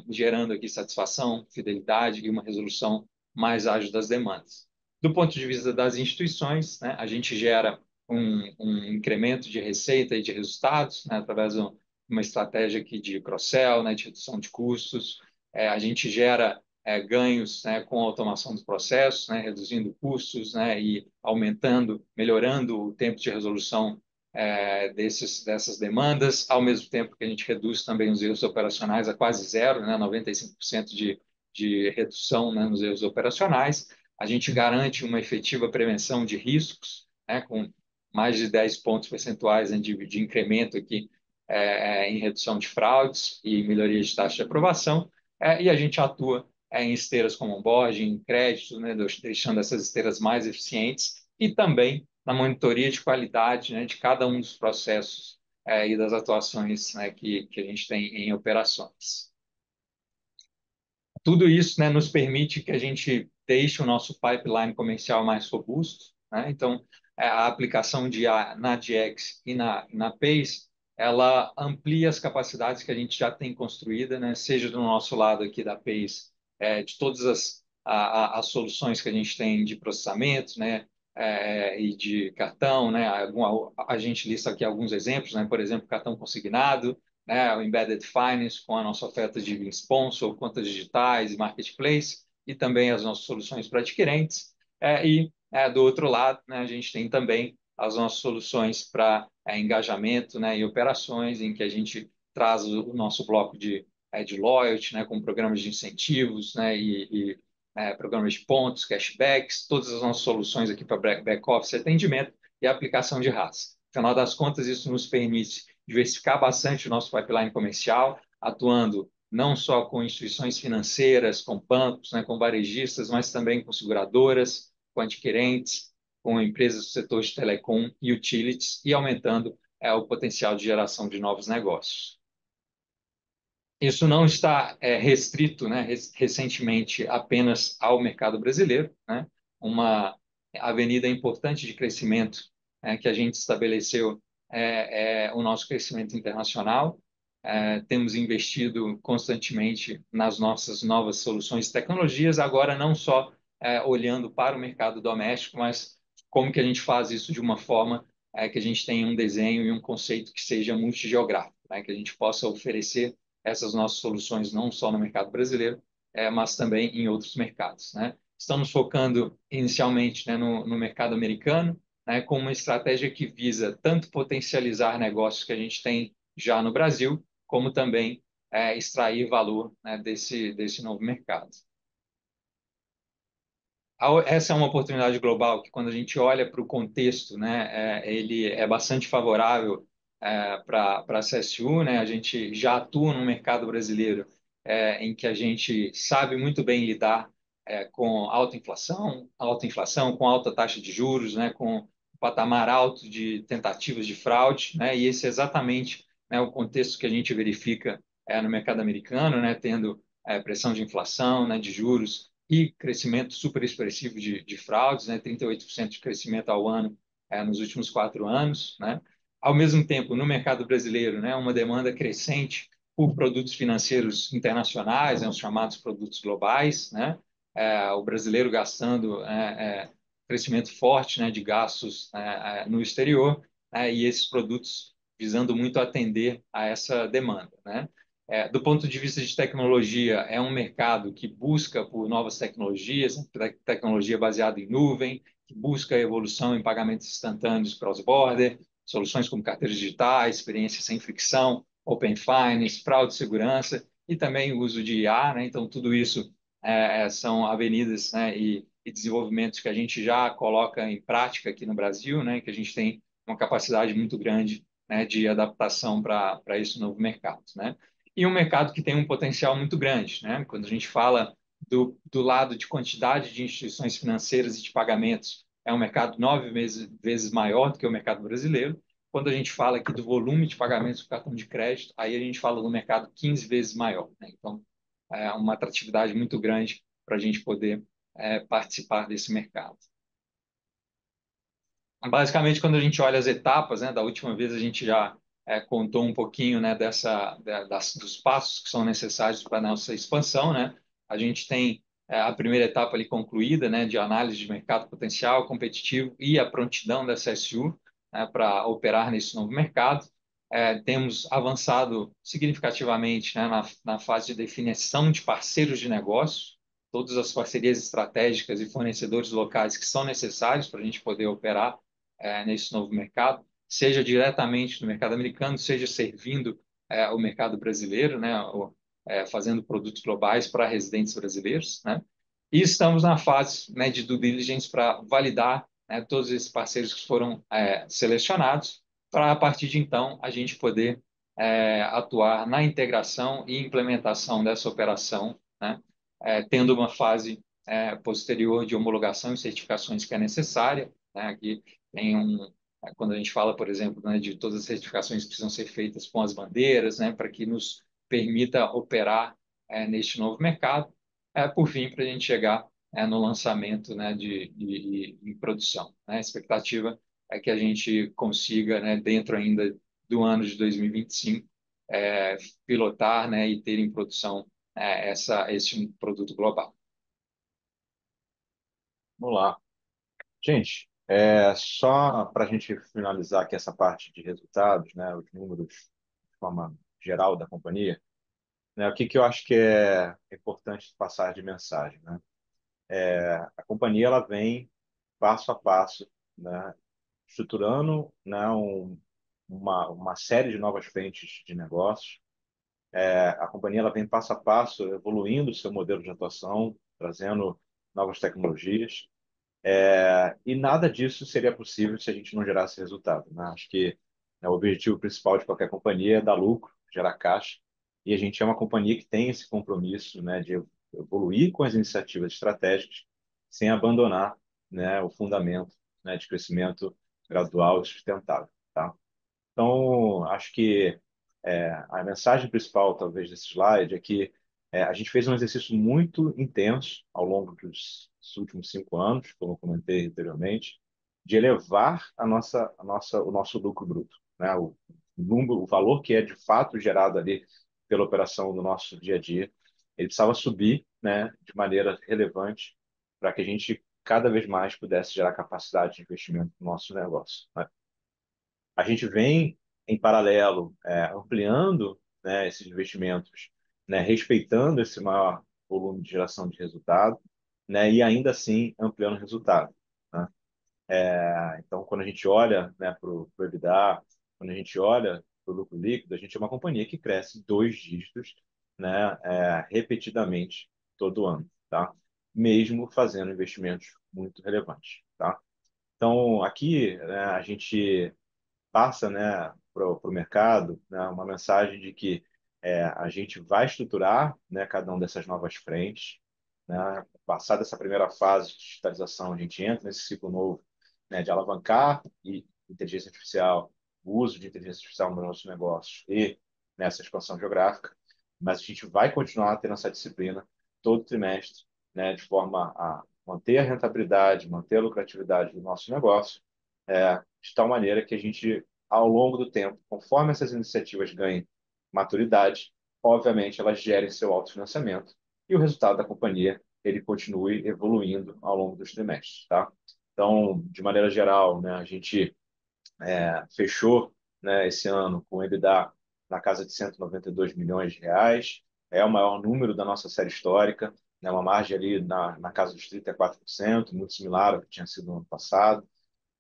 gerando aqui satisfação, fidelidade e uma resolução mais ágil das demandas. Do ponto de vista das instituições, né, a gente gera um incremento de receita e de resultados, né, através de uma estratégia aqui de cross-sell, né, de redução de custos. A gente gera ganhos, né, com a automação dos processos, né, reduzindo custos, né, e aumentando, melhorando o tempo de resolução dessas demandas, ao mesmo tempo que a gente reduz também os erros operacionais a quase zero, né, 95% de redução, né, nos erros operacionais. A gente garante uma efetiva prevenção de riscos, né, com mais de 10 pontos percentuais, né, de incremento aqui em redução de fraudes e melhoria de taxa de aprovação. E a gente atua em esteiras como onboarding, crédito, né, deixando essas esteiras mais eficientes e também na monitoria de qualidade, né, de cada um dos processos e das atuações, né, que a gente tem em operações. Tudo isso, né, nos permite que a gente deixe o nosso pipeline comercial mais robusto, né? Então, a aplicação na DX e na PACE, ela amplia as capacidades que a gente já tem construída, né? Seja do nosso lado aqui da PACE, de todas as soluções que a gente tem de processamento, né? E de cartão, né? A gente lista aqui alguns exemplos, né? Por exemplo, cartão consignado, né, o Embedded Finance com a nossa oferta de sponsor, contas digitais e marketplace, e também as nossas soluções para adquirentes. Do outro lado, né, a gente tem também as nossas soluções para engajamento, né, e operações, em que a gente traz o nosso bloco de loyalty, né, com programas de incentivos, né, programas de pontos, cashbacks, todas as nossas soluções aqui para back-office atendimento e aplicação de RaaS. No final das contas, isso nos permite diversificar bastante o nosso pipeline comercial, atuando não só com instituições financeiras, com bancos, né, com varejistas, mas também com seguradoras, com adquirentes, com empresas do setor de telecom e utilities, e aumentando o potencial de geração de novos negócios. Isso não está restrito, né, recentemente apenas ao mercado brasileiro, né? Uma avenida importante de crescimento que a gente estabeleceu é o nosso crescimento internacional. Temos investido constantemente nas nossas novas soluções e tecnologias, agora não só olhando para o mercado doméstico, mas como que a gente faz isso de uma forma que a gente tenha um desenho e um conceito que seja multigeográfico, né? Que a gente possa oferecer essas nossas soluções não só no mercado brasileiro, mas também em outros mercados, né? Estamos focando inicialmente, né, no mercado americano, né, com uma estratégia que visa tanto potencializar negócios que a gente tem já no Brasil, como também extrair valor, né, desse novo mercado. Essa é uma oportunidade global que, quando a gente olha para o contexto, né, ele é bastante favorável para a CSU, né? A gente já atua no mercado brasileiro, em que a gente sabe muito bem lidar com alta inflação, com alta taxa de juros, né, com um patamar alto de tentativas de fraude, né? E esse é exatamente, né, o contexto que a gente verifica no mercado americano, né, tendo pressão de inflação, né, de juros e crescimento super expressivo de fraudes, né? 38% de crescimento ao ano nos últimos 4 anos, né? Ao mesmo tempo, no mercado brasileiro, né, uma demanda crescente por produtos financeiros internacionais, né, os chamados produtos globais, né? O brasileiro gastando crescimento forte, né, de gastos no exterior, né, e esses produtos visando muito atender a essa demanda, né? Do ponto de vista de tecnologia, é um mercado que busca por novas tecnologias, tecnologia baseada em nuvem, que busca a evolução em pagamentos instantâneos cross-border, soluções como carteiras digitais, experiência sem fricção, Open Finance, fraude de segurança e também o uso de IA, né? Então, tudo isso são avenidas, né, e desenvolvimentos que a gente já coloca em prática aqui no Brasil, né? Que a gente tem uma capacidade muito grande, né, de adaptação para esse novo mercado, né? E um mercado que tem um potencial muito grande, né? Quando a gente fala do lado de quantidade de instituições financeiras e de pagamentos, é um mercado 9 vezes maior do que o mercado brasileiro. Quando a gente fala aqui do volume de pagamentos do cartão de crédito, aí a gente fala do mercado 15 vezes maior, né? Então, é uma atratividade muito grande para a gente poder participar desse mercado. Basicamente, quando a gente olha as etapas, né, da última vez a gente já contou um pouquinho, né, dos passos que são necessários para a nossa expansão, né? A gente tem a primeira etapa ali concluída, né, de análise de mercado potencial, competitivo e a prontidão da CSU, né, para operar nesse novo mercado. Temos avançado significativamente, né, na fase de definição de parceiros de negócio, todas as parcerias estratégicas e fornecedores locais que são necessários para a gente poder operar nesse novo mercado, seja diretamente no mercado americano, seja servindo o mercado brasileiro, né, fazendo produtos globais para residentes brasileiros, né? E estamos na fase, né, de due diligence para validar, né, todos esses parceiros que foram selecionados, para a partir de então a gente poder atuar na integração e implementação dessa operação, né, tendo uma fase posterior de homologação e certificações que é necessária, né? Aqui tem quando a gente fala, por exemplo, né, de todas as certificações que precisam ser feitas com as bandeiras, né, para que nos permita operar neste novo mercado, por fim, para a gente chegar no lançamento, né, em produção, né? A expectativa é que a gente consiga, né, dentro ainda do ano de 2025, pilotar, né, e ter em produção esse produto global. Vamos lá. Gente, só para a gente finalizar aqui essa parte de resultados, né, os números de forma geral da companhia, né, o que que eu acho que é importante passar de mensagem, né? A companhia ela vem passo a passo, né, estruturando, né, uma série de novas frentes de negócios. A companhia ela vem passo a passo evoluindo o seu modelo de atuação, trazendo novas tecnologias. E nada disso seria possível se a gente não gerasse resultado, né? Acho que o objetivo principal de qualquer companhia é dar lucro, gerar caixa, e a gente é uma companhia que tem esse compromisso, né, de evoluir com as iniciativas estratégicas sem abandonar, né, o fundamento, né, de crescimento gradual e sustentável, tá? Então, acho que A mensagem principal, talvez, desse slide é que a gente fez um exercício muito intenso ao longo dos últimos 5 anos, como eu comentei anteriormente, de elevar o nosso lucro bruto, né? O valor que é de fato gerado ali pela operação do nosso dia a dia, ele precisava subir, né, de maneira relevante para que a gente cada vez mais pudesse gerar capacidade de investimento no nosso negócio, né? A gente vem, em paralelo, ampliando, né, esses investimentos, né, respeitando esse maior volume de geração de resultado, né, e ainda assim ampliando o resultado, né? Então, quando a gente olha, né, para o EBITDA, quando a gente olha para o lucro líquido, a gente é uma companhia que cresce 2 dígitos, né, repetidamente todo ano, tá? Mesmo fazendo investimentos muito relevantes, tá? Então, aqui, né, a gente passa, né, para o mercado, né, uma mensagem de que a gente vai estruturar, né, cada uma dessas novas frentes, né, passada essa primeira fase de digitalização, a gente entra nesse ciclo novo, né, de alavancar e inteligência artificial, o uso de inteligência artificial nos nossos negócios e nessa expansão geográfica, mas a gente vai continuar tendo essa disciplina todo trimestre, né, de forma a manter a rentabilidade, manter a lucratividade do nosso negócio, de tal maneira que a gente, ao longo do tempo, conforme essas iniciativas ganhem maturidade, obviamente elas gerem seu autofinanciamento e o resultado da companhia ele continue evoluindo ao longo dos trimestres, tá? Então, de maneira geral, né, a gente fechou, né, esse ano com o EBITDA na casa de 192 milhões de reais, é o maior número da nossa série histórica, né, uma margem ali na casa dos 34%, muito similar ao que tinha sido no ano passado,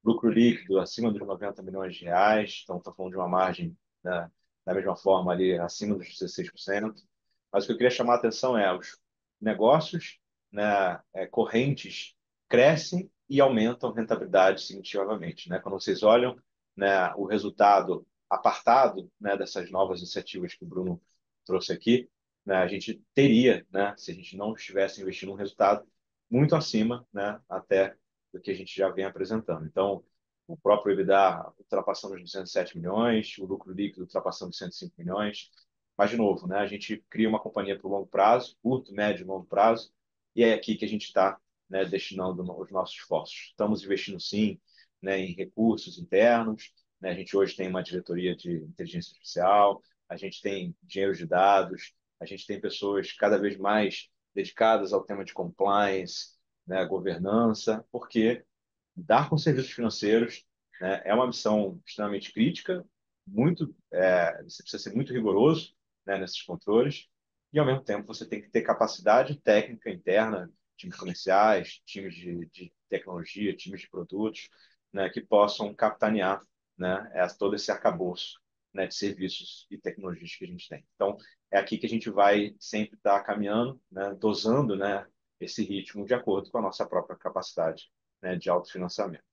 lucro líquido acima dos 90 milhões de reais, então estou falando de uma margem, né, da mesma forma ali acima dos 16%. Mas o que eu queria chamar a atenção é os negócios, né, correntes crescem e aumentam rentabilidade significativamente, né? Quando vocês olham, né, o resultado apartado, né, dessas novas iniciativas que o Bruno trouxe aqui, né, a gente teria, né, se a gente não estivesse investindo um resultado muito acima, né, até do que a gente já vem apresentando. Então, o próprio EBITDA ultrapassando os 207 milhões, o lucro líquido ultrapassando os 105 milhões. Mas, de novo, né, a gente cria uma companhia para o longo prazo, curto, médio e longo prazo, e é aqui que a gente está, né, destinando os nossos esforços. Estamos investindo, sim, né, em recursos internos, né, a gente hoje tem uma diretoria de inteligência artificial, a gente tem engenheiros de dados, a gente tem pessoas cada vez mais dedicadas ao tema de compliance, né, governança, porque dar com serviços financeiros, né, é uma missão extremamente crítica, você precisa ser muito rigoroso, né, nesses controles, e ao mesmo tempo você tem que ter capacidade técnica interna, times comerciais, times de tecnologia, times de produtos, né, que possam capitanear, né, todo esse arcabouço, né, de serviços e tecnologias que a gente tem. Então, é aqui que a gente vai sempre estar caminhando, né, dosando, né, esse ritmo de acordo com a nossa própria capacidade, né, de autofinanciamento.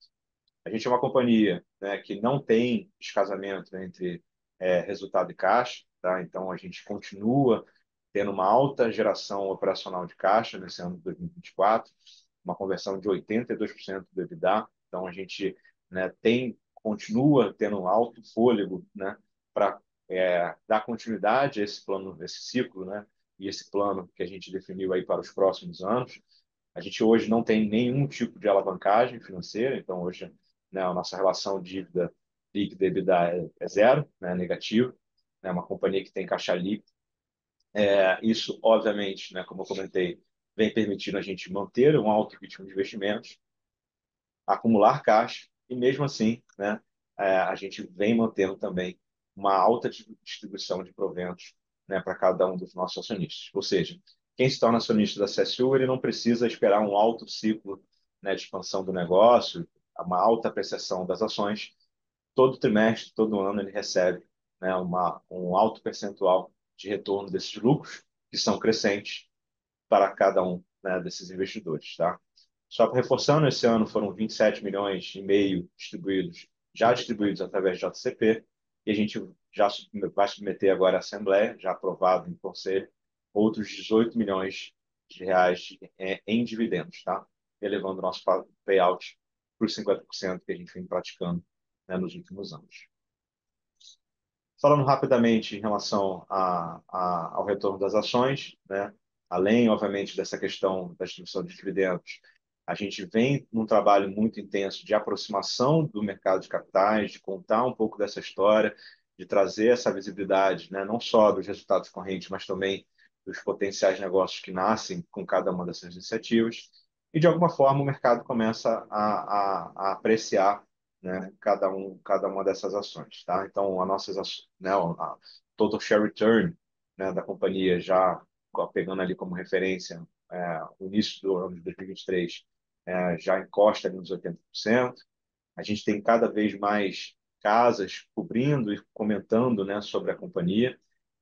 A gente é uma companhia, né, que não tem descasamento entre resultado e caixa, tá? Então a gente continua tendo uma alta geração operacional de caixa nesse ano de 2024, uma conversão de 82% do EBITDA. Então a gente, né, continua tendo um alto fôlego, né, para dar continuidade a esse plano, esse ciclo, né, e esse plano que a gente definiu aí para os próximos anos. A gente hoje não tem nenhum tipo de alavancagem financeira, então hoje, né, a nossa relação dívida líquida EBITDA é zero, né, negativo, né, uma companhia que tem caixa líquido. Isso, obviamente, né, como eu comentei, vem permitindo a gente manter um alto ritmo de investimentos, acumular caixa e, mesmo assim, né, a gente vem mantendo também uma alta distribuição de proventos, né, para cada um dos nossos acionistas. Ou seja, quem se torna acionista da CSU, ele não precisa esperar um alto ciclo, né, de expansão do negócio, uma alta apreciação das ações. Todo trimestre, todo ano, ele recebe, né, um alto percentual de retorno desses lucros, que são crescentes para cada um, né, desses investidores, tá? Só para reforçando, esse ano foram 27 milhões e meio já distribuídos através de JCP, e a gente já vai submeter agora à Assembleia, já aprovado em conselho, outros 18 milhões de reais em dividendos, tá? Elevando o nosso payout para os 50% que a gente vem praticando, né, nos últimos anos. Falando rapidamente em relação ao retorno das ações, né? Além, obviamente, dessa questão da distribuição de dividendos, a gente vem num trabalho muito intenso de aproximação do mercado de capitais, de contar um pouco dessa história, de trazer essa visibilidade, né? Não só dos resultados correntes, mas também dos potenciais negócios que nascem com cada uma dessas iniciativas. E, de alguma forma, o mercado começa a apreciar, né, cada uma dessas ações, tá? Então, né, a total share return, né, da companhia já pegando ali como referência o início do ano de 2023, já encosta ali nos 80%. A gente tem cada vez mais casas cobrindo e comentando, né, sobre a companhia.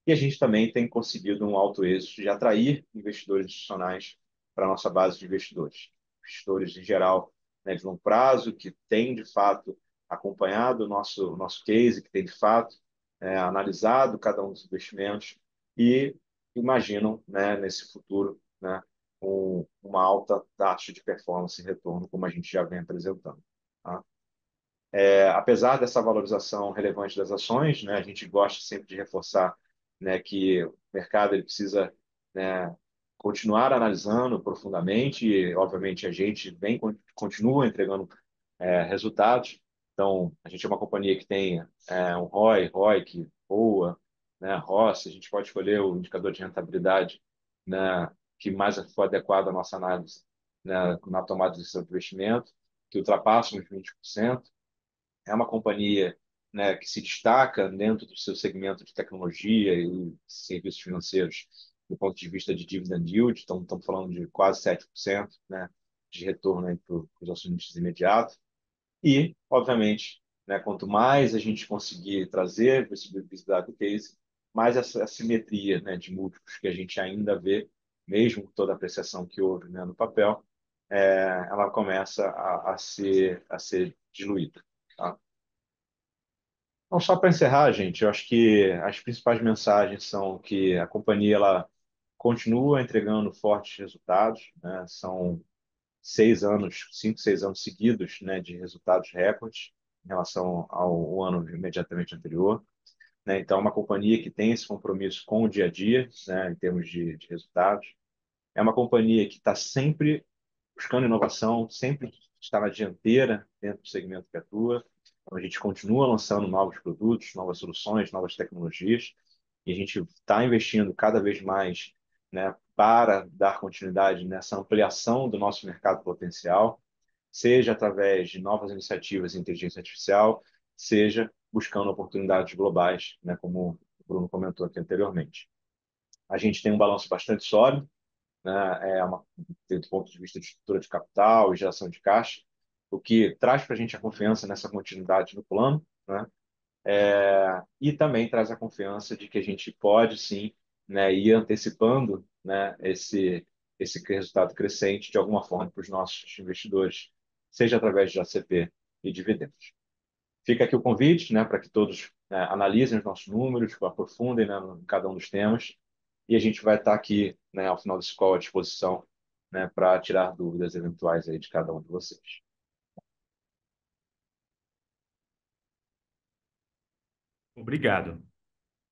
E a gente também tem conseguido um alto êxito de atrair investidores institucionais para a nossa base de investidores. Investidores, em geral, né, de longo prazo, que têm, de fato, acompanhado o nosso case, que têm, de fato, analisado cada um dos investimentos e imaginam, né, nesse futuro, né, uma alta taxa de performance e retorno, como a gente já vem apresentando. Tá? Apesar dessa valorização relevante das ações, né, a gente gosta sempre de reforçar, né, que o mercado ele precisa, né, continuar analisando profundamente e, obviamente, a gente continua entregando resultados. Então, a gente é uma companhia que tem um ROIC boa, né, ROC, a gente pode escolher o indicador de rentabilidade, né, que mais for adequado à nossa análise, né, na tomada de decisão de investimento, que ultrapassa uns 20%. É uma companhia, né, que se destaca dentro do seu segmento de tecnologia e serviços financeiros do ponto de vista de dividend yield, então estamos falando de quase 7%, né, de retorno para os acionistas imediatos. E, obviamente, né, quanto mais a gente conseguir trazer visibilidade do case, mais essa assimetria, né, de múltiplos que a gente ainda vê, mesmo com toda a apreciação que houve, né, no papel, ela começa a ser diluída. Tá? Então, só para encerrar, gente, eu acho que as principais mensagens são que a companhia ela continua entregando fortes resultados, né? São 6 anos, 5, 6 anos seguidos, né, de resultados recordes em relação ao ano imediatamente anterior, né? Então, é uma companhia que tem esse compromisso com o dia a dia, né, em termos de resultados. É uma companhia que está sempre buscando inovação, sempre está na dianteira dentro do segmento que atua. Então, a gente continua lançando novos produtos, novas soluções, novas tecnologias, e a gente está investindo cada vez mais, né, para dar continuidade nessa ampliação do nosso mercado potencial, seja através de novas iniciativas em inteligência artificial, seja buscando oportunidades globais, né, como o Bruno comentou aqui anteriormente. A gente tem um balanço bastante sólido, né, do ponto de vista de estrutura de capital e geração de caixa, o que traz para a gente a confiança nessa continuidade no plano, né, e também traz a confiança de que a gente pode sim, né, ir antecipando, né, esse resultado crescente de alguma forma para os nossos investidores, seja através de ACP e dividendos. Fica aqui o convite, né, para que todos analisem os nossos números, aprofundem, né, em cada um dos temas, e a gente vai estar aqui, né, ao final desse call à disposição, né, para tirar dúvidas eventuais aí de cada um de vocês. Obrigado.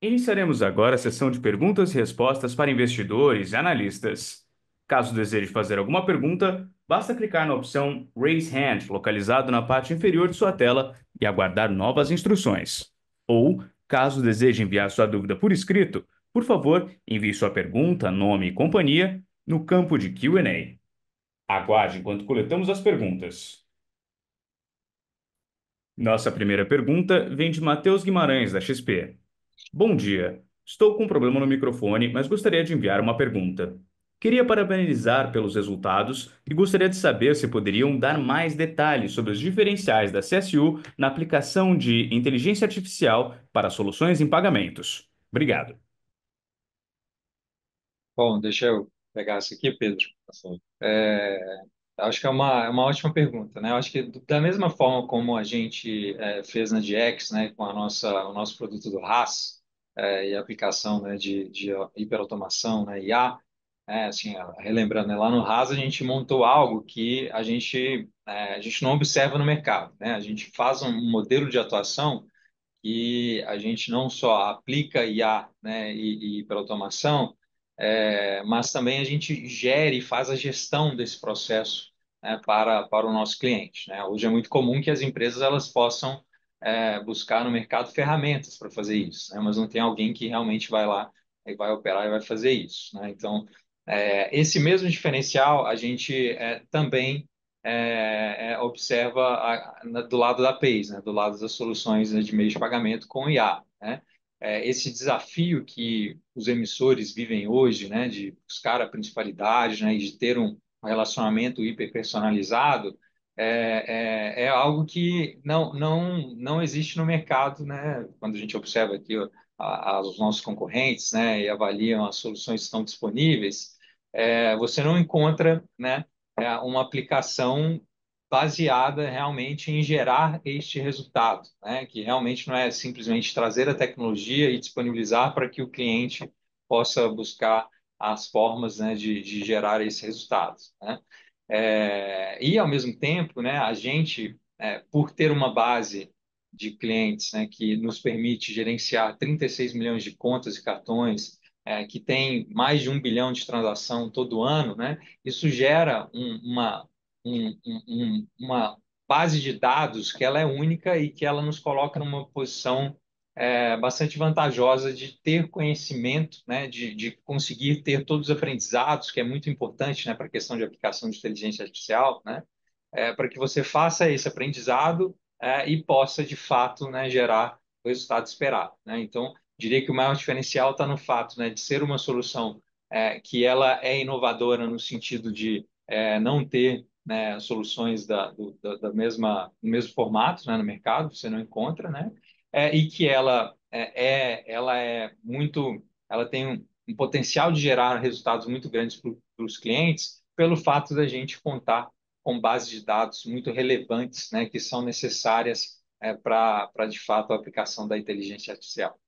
Iniciaremos agora a sessão de perguntas e respostas para investidores e analistas. Caso deseje fazer alguma pergunta, basta clicar na opção Raise Hand, localizado na parte inferior de sua tela, e aguardar novas instruções. Ou, caso deseje enviar sua dúvida por escrito, por favor, envie sua pergunta, nome e companhia no campo de Q&A. Aguarde enquanto coletamos as perguntas. Nossa primeira pergunta vem de Matheus Guimarães, da XP. Bom dia. Estou com um problema no microfone, mas gostaria de enviar uma pergunta. Queria parabenizar pelos resultados e gostaria de saber se poderiam dar mais detalhes sobre os diferenciais da CSU na aplicação de inteligência artificial para soluções em pagamentos. Obrigado. Bom, deixa eu pegar isso aqui, Pedro. Assim, É, acho que é uma ótima pergunta, né? Eu acho que da mesma forma como a gente fez na DX, né, com o nosso produto do RaaS, e a aplicação, né, de hiperautomação, né, IA, assim, relembrando, né, lá no RaaS a gente montou algo que a gente não observa no mercado, né? A gente faz um modelo de atuação que a gente não só aplica IA, né, e pela automação, mas também a gente gere e faz a gestão desse processo, né, para o nosso cliente, né? Hoje é muito comum que as empresas elas possam buscar no mercado ferramentas para fazer isso, né? Mas não tem alguém que realmente vai lá e vai operar e vai fazer isso, né? Então, esse mesmo diferencial a gente também observa do lado da PAYS, né? Do lado das soluções, né, de meio de pagamento com IA, né? Esse desafio que os emissores vivem hoje, né, de buscar a principalidade, né, e de ter um relacionamento hiperpersonalizado, é algo que não existe no mercado, né? Quando a gente observa aqui os nossos concorrentes, né, e avaliam as soluções que estão disponíveis, você não encontra, né, uma aplicação baseada realmente em gerar este resultado, né? Que realmente não é simplesmente trazer a tecnologia e disponibilizar para que o cliente possa buscar as formas, né, de gerar esses resultados, né? E ao mesmo tempo, né, a gente, por ter uma base de clientes, né, que nos permite gerenciar 36 milhões de contas e cartões, que tem mais de 1 bilhão de transação todo ano, né? Isso gera uma base de dados que ela é única e que ela nos coloca numa posição bastante vantajosa de ter conhecimento, né, de conseguir ter todos os aprendizados, que é muito importante, né, para a questão de aplicação de inteligência artificial, né, para que você faça esse aprendizado e possa, de fato, né, gerar o resultado esperado, né? Então, diria que o maior diferencial está no fato, né, de ser uma solução que ela é inovadora no sentido de não ter, né, soluções da mesma, do mesmo formato, né, no mercado, você não encontra, né? E que ela tem um potencial de gerar resultados muito grandes para os clientes, pelo fato da gente contar com bases de dados muito relevantes, né, que são necessárias para de fato a aplicação da inteligência artificial.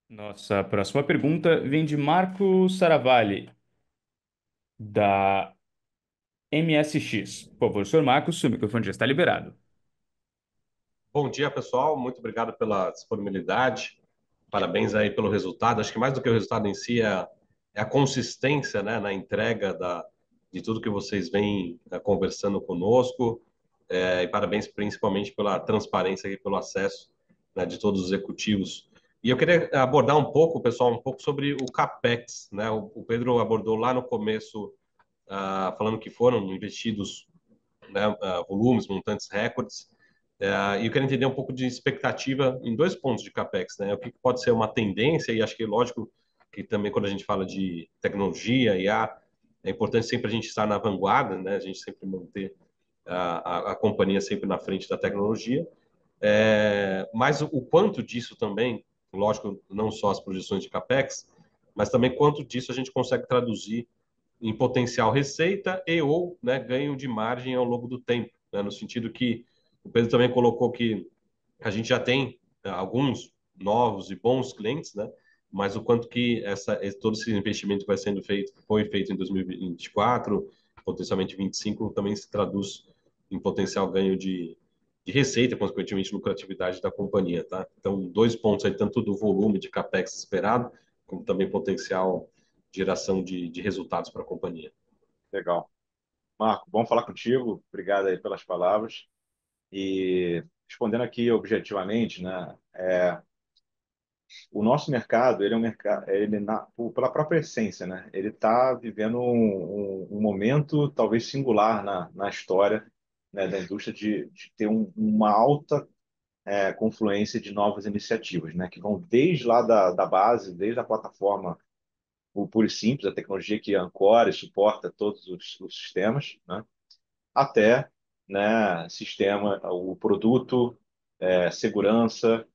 Nossa próxima pergunta vem de Marco Saravalli, da MSX. Por favor, senhor Marcos, seu microfone já está liberado. Bom dia, pessoal. Muito obrigado pela disponibilidade. Parabéns aí pelo resultado. Acho que mais do que o resultado em si é a consistência, né, na entrega de tudo que vocês vêm conversando conosco. E parabéns principalmente pela transparência e pelo acesso, né, de todos os executivos. E eu queria abordar um pouco, pessoal, um pouco sobre o CapEx, né? O Pedro abordou lá no começo, falando que foram investidos, né, volumes, montantes recordes. E eu quero entender um pouco de expectativa em dois pontos de CapEx, né? O que pode ser uma tendência, e acho que é lógico que também quando a gente fala de tecnologia e é importante sempre a gente estar na vanguarda, né? A gente sempre manter a companhia sempre na frente da tecnologia. Mas o quanto disso também, lógico, não só as projeções de CapEx, mas também quanto disso a gente consegue traduzir em potencial receita e ou, né, ganho de margem ao longo do tempo, né? No sentido que o Pedro também colocou que a gente já tem alguns novos e bons clientes, né? Mas o quanto que todo esse investimento que vai sendo feito, foi feito em 2024, potencialmente 2025, também se traduz em potencial ganho de receita, consequentemente lucratividade da companhia, tá? Então, dois pontos aí, tanto do volume de CapEx esperado, como também potencial geração de resultados para a companhia. Legal. Marco, bom falar contigo. Obrigado aí pelas palavras. E respondendo aqui objetivamente, né, o nosso mercado, ele é um mercado, pela própria essência, né, ele está vivendo um momento talvez singular na história, né, da indústria de ter uma alta confluência de novas iniciativas, né, que vão desde lá da base, desde a plataforma o puro e simples, a tecnologia que ancora e suporta todos os sistemas, né, até, né, sistema, o produto, segurança,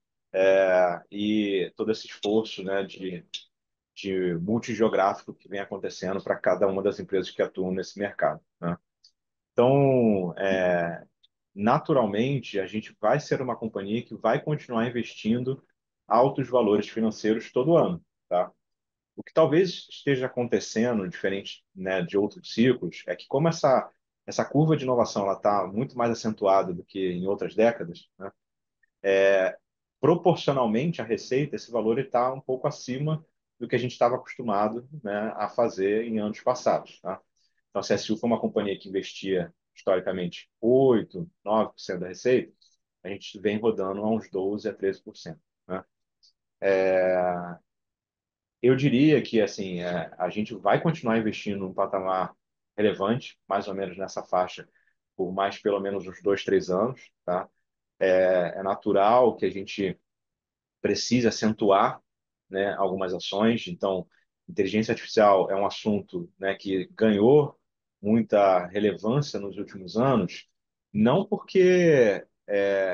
e todo esse esforço, né, de multigeográfico que vem acontecendo para cada uma das empresas que atuam nesse mercado, né? Então, naturalmente, a gente vai ser uma companhia que vai continuar investindo altos valores financeiros todo ano, tá? O que talvez esteja acontecendo, diferente, né, de outros ciclos, é que como essa curva de inovação ela está muito mais acentuada do que em outras décadas, né? Proporcionalmente à receita, esse valor está um pouco acima do que a gente estava acostumado, né, a fazer em anos passados, tá? Então, a CSU foi uma companhia que investia historicamente 8, 9% da receita, a gente vem rodando a uns 12 a 13%, né? Eu diria que assim, a gente vai continuar investindo num patamar relevante, mais ou menos nessa faixa, por mais pelo menos uns 2, 3 anos, tá? É natural que a gente precise acentuar, né, algumas ações. Então, inteligência artificial é um assunto, né, que ganhou muita relevância nos últimos anos, não porque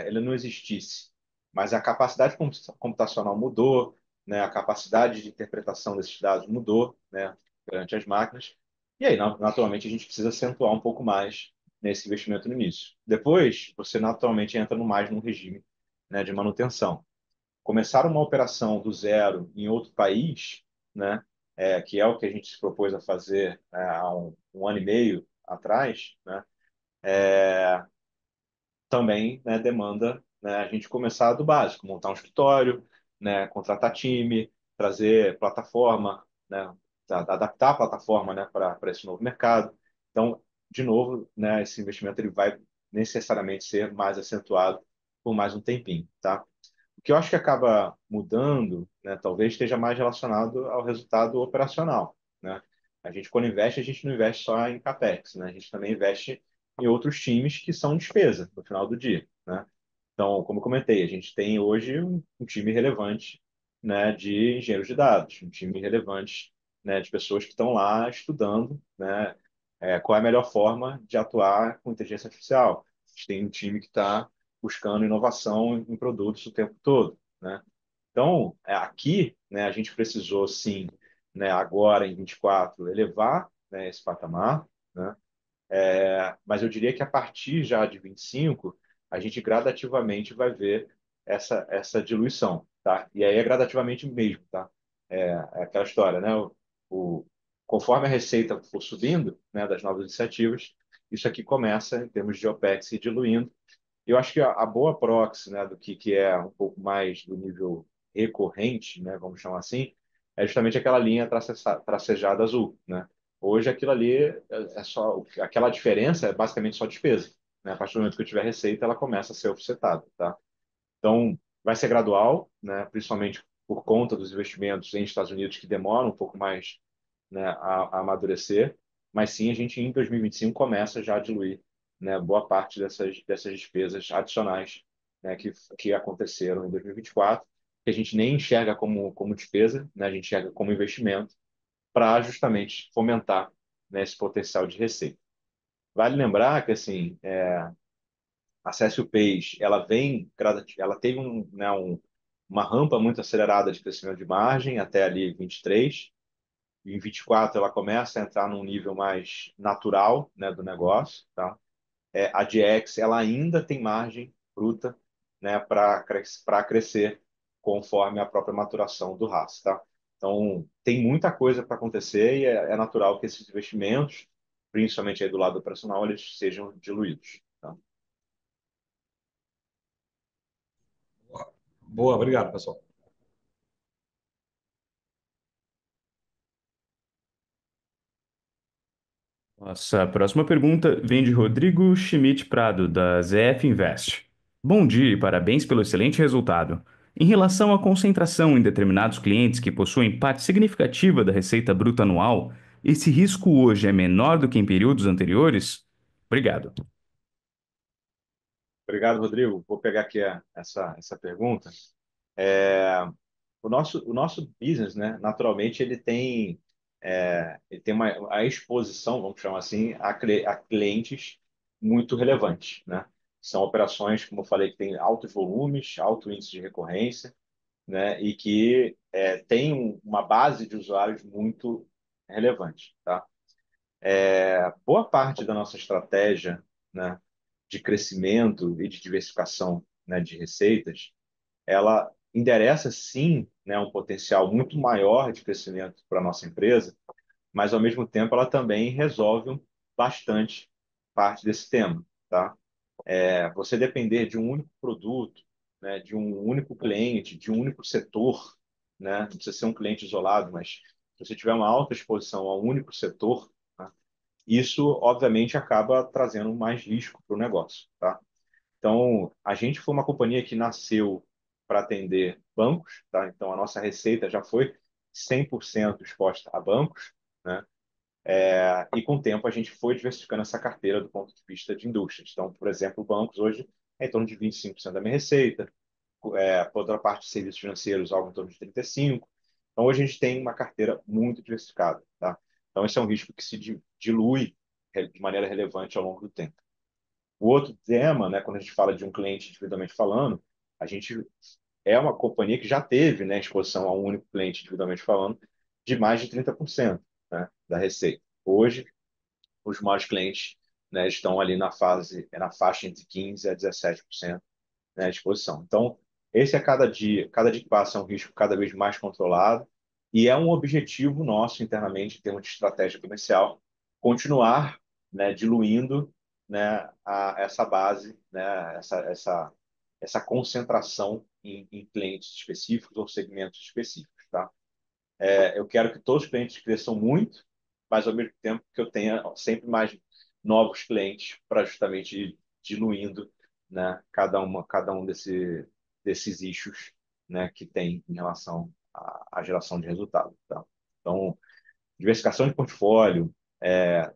ele não existisse, mas a capacidade computacional mudou, né, a capacidade de interpretação desses dados mudou, né, perante as máquinas. E aí, naturalmente, a gente precisa acentuar um pouco mais nesse investimento no início. Depois, você naturalmente entra no mais num regime, né, de manutenção. Começar uma operação do zero em outro país, né, que é o que a gente se propôs a fazer há um ano e meio atrás, né, também, né, demanda, né, a gente começar do básico, montar um escritório, né, contratar time, trazer plataforma, né, adaptar a plataforma, né, para esse novo mercado. Então, de novo, né, esse investimento ele vai necessariamente ser mais acentuado por mais um tempinho, tá? O que eu acho que acaba mudando, né, talvez esteja mais relacionado ao resultado operacional, né? A gente, quando investe, a gente não investe só em CapEx, né? A gente também investe em outros times que são despesa no final do dia, né? Então, como eu comentei, a gente tem hoje um time relevante, né, de engenheiros de dados, um time relevante, né, de pessoas que estão lá estudando, né, qual é a melhor forma de atuar com inteligência artificial. A gente tem um time que está buscando inovação em produtos o tempo todo, né? Então, aqui, né, a gente precisou, sim, né, agora em 24, elevar, né, esse patamar, né? Mas eu diria que a partir já de 25, a gente gradativamente vai ver essa diluição, tá? E aí é gradativamente mesmo, tá? É aquela história, né? O, conforme a receita for subindo, né, das novas iniciativas, isso aqui começa, em termos de OPEX, se diluindo. Eu acho que a boa proxy, né, do que é um pouco mais do nível recorrente, né, vamos chamar assim, é justamente aquela linha tracejada azul, né? Hoje aquilo ali é só aquela diferença é basicamente só despesa, né? A partir do momento que eu tiver receita, ela começa a ser offsetada, tá? Então, vai ser gradual, né? Principalmente por conta dos investimentos em Estados Unidos que demoram um pouco mais, né, a amadurecer, mas sim a gente em 2025 começa já a diluir, né, boa parte dessas despesas adicionais, né, que aconteceram em 2024, que a gente nem enxerga como despesa, né, a gente enxerga como investimento para justamente fomentar, né, esse potencial de receita. Vale lembrar que assim, a Cécio Page, ela teve uma rampa muito acelerada de crescimento de margem até ali 23. Em 24 ela começa a entrar num nível mais natural, né, do negócio, tá? A DX ela ainda tem margem bruta, né, para crescer conforme a própria maturação do RAS, tá? Então tem muita coisa para acontecer e é natural que esses investimentos, principalmente aí do lado operacional, eles sejam diluídos, tá? Boa, obrigado, pessoal. Nossa próxima pergunta vem de Rodrigo Schmidt Prado, da ZF Invest. Bom dia e parabéns pelo excelente resultado. Em relação à concentração em determinados clientes que possuem parte significativa da receita bruta anual, esse risco hoje é menor do que em períodos anteriores? Obrigado. Obrigado, Rodrigo. Vou pegar aqui essa pergunta. É, o nosso business, né, naturalmente, ele tem a exposição, vamos chamar assim, a clientes muito relevantes, né? São operações, como eu falei, que têm altos volumes, alto índice de recorrência, né? E que têm uma base de usuários muito relevante, tá? Boa parte da nossa estratégia, né, de crescimento e de diversificação, né, de receitas, ela endereça sim, né, um potencial muito maior de crescimento para a nossa empresa, mas ao mesmo tempo ela também resolve bastante parte desse tema, tá? Você depender de um único produto, né, de um único cliente, de um único setor, né, não precisa ser um cliente isolado, mas se você tiver uma alta exposição a um único setor, tá, isso, obviamente, acaba trazendo mais risco para o negócio, tá? Então, a gente foi uma companhia que nasceu para atender bancos, tá? Então, a nossa receita já foi 100% exposta a bancos, né? E com o tempo a gente foi diversificando essa carteira do ponto de vista de indústrias. Então, por exemplo, bancos hoje é em torno de 25% da minha receita, por outra parte, serviços financeiros, algo em torno de 35%. Então, hoje a gente tem uma carteira muito diversificada, tá? Então, esse é um risco que se dilui de maneira relevante ao longo do tempo. O outro tema, né, quando a gente fala de um cliente individualmente falando, a gente é uma companhia que já teve, né, exposição a um único cliente individualmente falando, de mais de 30%, né, da receita. Hoje, os maiores clientes, né, estão ali na faixa entre 15% a 17%, né, de exposição. Então, esse é cada dia que passa é um risco cada vez mais controlado e é um objetivo nosso internamente, em termos de estratégia comercial, continuar, né, diluindo, né, essa base, né, essa concentração em clientes específicos ou segmentos específicos, tá? Eu quero que todos os clientes cresçam muito, mas ao mesmo tempo que eu tenha sempre mais novos clientes para justamente ir diluindo, né, cada um desses issues, né, que tem em relação à geração de resultado, tá? Então, diversificação de portfólio,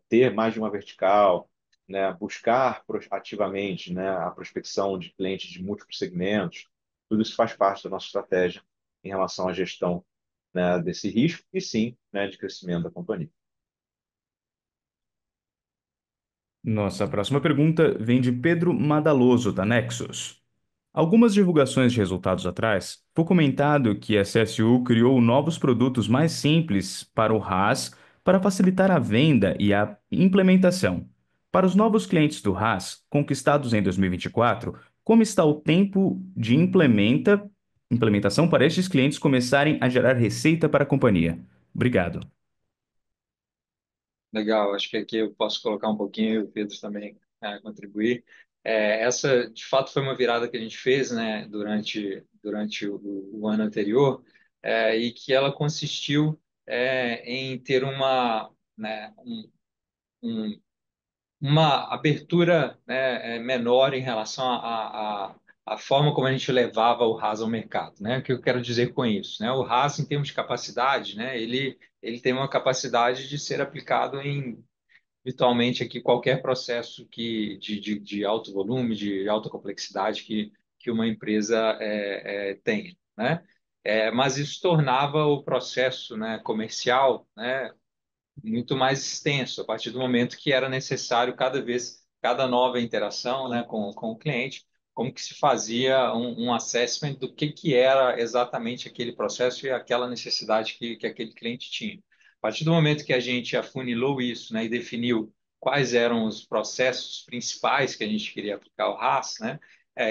ter mais de uma vertical, né, buscar ativamente, né, a prospecção de clientes de múltiplos segmentos, tudo isso faz parte da nossa estratégia em relação à gestão, né, desse risco e sim, né, de crescimento da companhia. Nossa próxima pergunta vem de Pedro Madaloso, da Nexus. Algumas divulgações de resultados atrás, foi comentado que a CSU criou novos produtos mais simples para o RaaS para facilitar a venda e a implementação. Para os novos clientes do RaaS, conquistados em 2024, como está o tempo de implementação para estes clientes começarem a gerar receita para a companhia? Obrigado. Legal, acho que aqui eu posso colocar um pouquinho e o Pedro também contribuir. Essa, de fato, foi uma virada que a gente fez, né, durante o ano anterior, e que ela consistiu em ter né, um- uma abertura, né, menor em relação à forma como a gente levava o RaaS ao mercado, né? O que eu quero dizer com isso, né? O RaaS, em termos de capacidade, né, ele tem uma capacidade de ser aplicado em virtualmente aqui qualquer processo de alto volume, de alta complexidade que uma empresa tenha, né? Mas isso tornava o processo, né, comercial, né, muito mais extenso, a partir do momento que era necessário cada nova interação, né, com o cliente, como que se fazia um assessment do que era exatamente aquele processo e aquela necessidade que aquele cliente tinha. A partir do momento que a gente afunilou isso, né, e definiu quais eram os processos principais que a gente queria aplicar ao RaaS, né,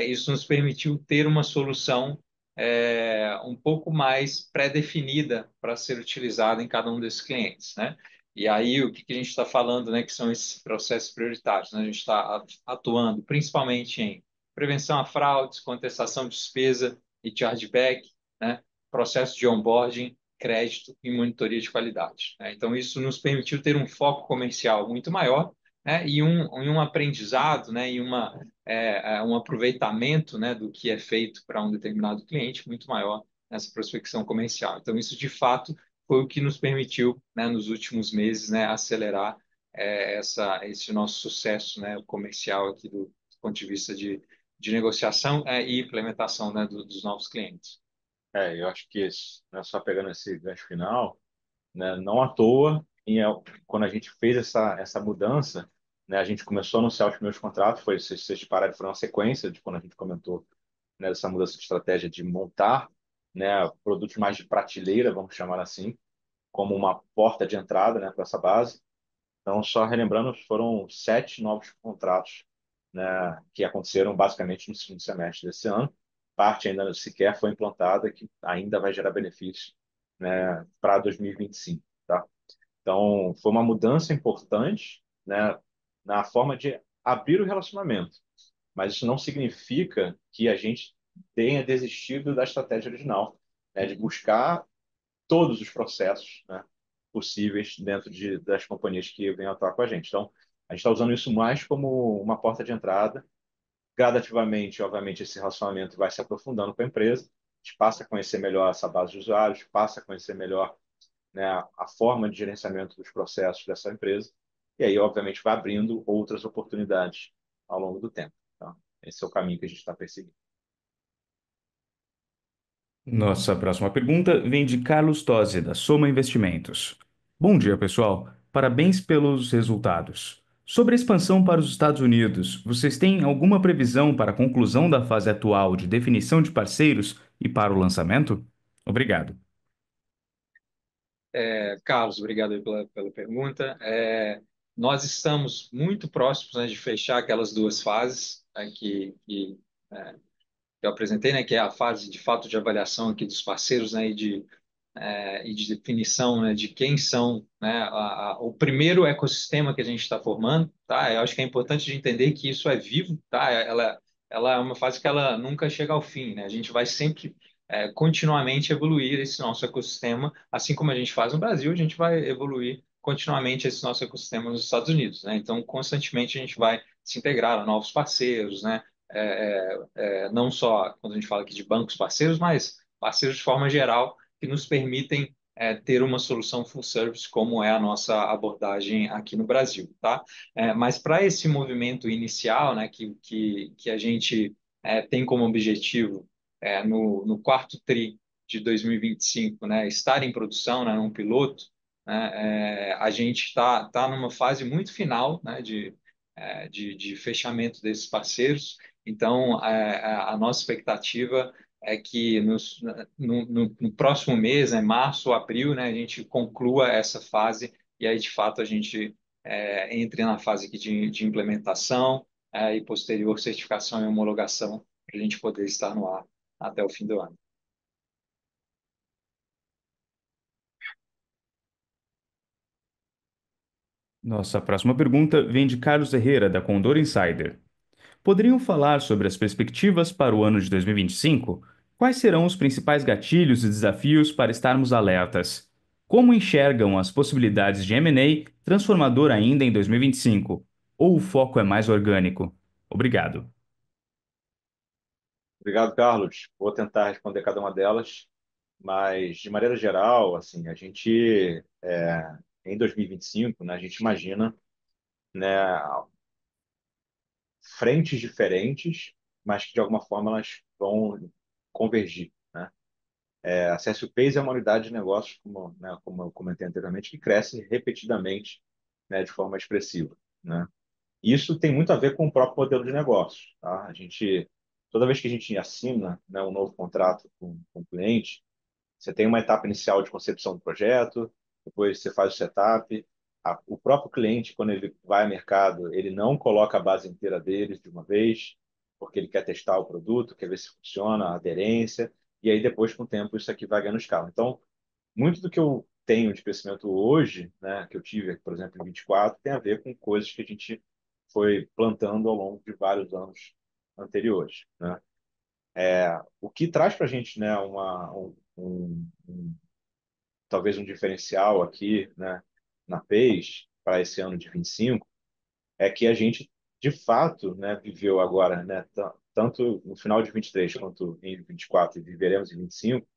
isso nos permitiu ter uma solução um pouco mais pré-definida para ser utilizada em cada um desses clientes, né? E aí, o que a gente está falando, né, que são esses processos prioritários, né? A gente está atuando principalmente em prevenção a fraudes, contestação de despesa e chargeback, né? Processo de onboarding, crédito e monitoria de qualidade, né? Então, isso nos permitiu ter um foco comercial muito maior, né? E um aprendizado, né? Um aproveitamento, né, do que é feito para um determinado cliente muito maior nessa prospecção comercial. Então, isso, de fato, foi o que nos permitiu, né, nos últimos meses, né, acelerar esse nosso sucesso, né, comercial aqui do ponto de vista de negociação e implementação, né, dos novos clientes. Eu acho que isso, né, só pegando esse gancho final, né, não à toa, quando a gente fez essa mudança, né, a gente começou a anunciar os primeiros contratos, se vocês repararem, foi uma sequência de quando a gente comentou, né, dessa mudança de estratégia de montar, né, produtos mais de prateleira, vamos chamar assim, como uma porta de entrada, né, para essa base. Então, só relembrando, foram 7 novos contratos, né, que aconteceram basicamente no segundo semestre desse ano. Parte ainda sequer foi implantada, que ainda vai gerar benefícios, né, para 2025, tá? Então, foi uma mudança importante, né, na forma de abrir o relacionamento. Mas isso não significa que a gente tenha desistido da estratégia original, né, de buscar todos os processos, né, possíveis dentro das companhias que venham atuar com a gente. Então, a gente está usando isso mais como uma porta de entrada. Gradativamente, obviamente, esse relacionamento vai se aprofundando com a empresa. A gente passa a conhecer melhor essa base de usuários, passa a conhecer melhor, né, a forma de gerenciamento dos processos dessa empresa. E aí, obviamente, vai abrindo outras oportunidades ao longo do tempo. Tá? Esse é o caminho que a gente está perseguindo. Nossa próxima pergunta vem de Carlos Tosi, da Soma Investimentos. Bom dia, pessoal. Parabéns pelos resultados. Sobre a expansão para os Estados Unidos, vocês têm alguma previsão para a conclusão da fase atual de definição de parceiros e para o lançamento? Obrigado. Carlos, obrigado aí pela pergunta. Nós estamos muito próximos, né, de fechar aquelas duas fases, né, é, que eu apresentei, né, que é a fase de fato de avaliação aqui dos parceiros, né, e de definição, né, de quem são, né, o primeiro ecossistema que a gente está formando, tá? Eu acho que é importante de entender que isso é vivo, tá? Ela é uma fase que ela nunca chega ao fim, né? A gente vai sempre continuamente evoluir esse nosso ecossistema, assim como a gente faz no Brasil, a gente vai evoluir continuamente esse nosso ecossistema nos Estados Unidos, né? Então, constantemente a gente vai se integrar a novos parceiros, né? Não só quando a gente fala aqui de bancos parceiros, mas parceiros de forma geral que nos permitem ter uma solução full service, como é a nossa abordagem aqui no Brasil, tá? Mas para esse movimento inicial, né, que a gente tem como objetivo no quarto tri de 2025, né, estar em produção, né, num piloto, né, a gente está numa fase muito final, né, de fechamento desses parceiros. Então, a nossa expectativa é que no próximo mês, né, março ou abril, né, a gente conclua essa fase e aí, de fato, a gente entre na fase aqui de implementação e posterior certificação e homologação para a gente poder estar no ar até o fim do ano. Nossa próxima pergunta vem de Carlos Herrera, da Condor Insider. Poderiam falar sobre as perspectivas para o ano de 2025? Quais serão os principais gatilhos e desafios para estarmos alertas? Como enxergam as possibilidades de M&A transformador ainda em 2025? Ou o foco é mais orgânico? Obrigado. Obrigado, Carlos. Vou tentar responder cada uma delas, mas de maneira geral, assim, a gente em 2025, né, a gente imagina, né, frentes diferentes, mas que de alguma forma elas vão convergir, né? A CSU Pays é uma unidade de negócios, como, né, como eu comentei anteriormente, que cresce repetidamente, né, de forma expressiva, né? Isso tem muito a ver com o próprio modelo de negócio, tá? Toda vez que a gente assina, né, um novo contrato com o cliente, você tem uma etapa inicial de concepção do projeto, depois você faz o setup. O próprio cliente, quando ele vai ao mercado, ele não coloca a base inteira dele de uma vez, porque ele quer testar o produto, quer ver se funciona, a aderência, e aí depois, com o tempo, isso aqui vai ganhando escala. Então, muito do que eu tenho de crescimento hoje, né, que eu tive, por exemplo, em 24, tem a ver com coisas que a gente foi plantando ao longo de vários anos anteriores, né? O que traz para a gente, né, talvez um diferencial aqui, né, na PES para esse ano de 25 é que a gente, de fato, né, viveu agora, né, tanto no final de 23 quanto em 24 e viveremos em 25,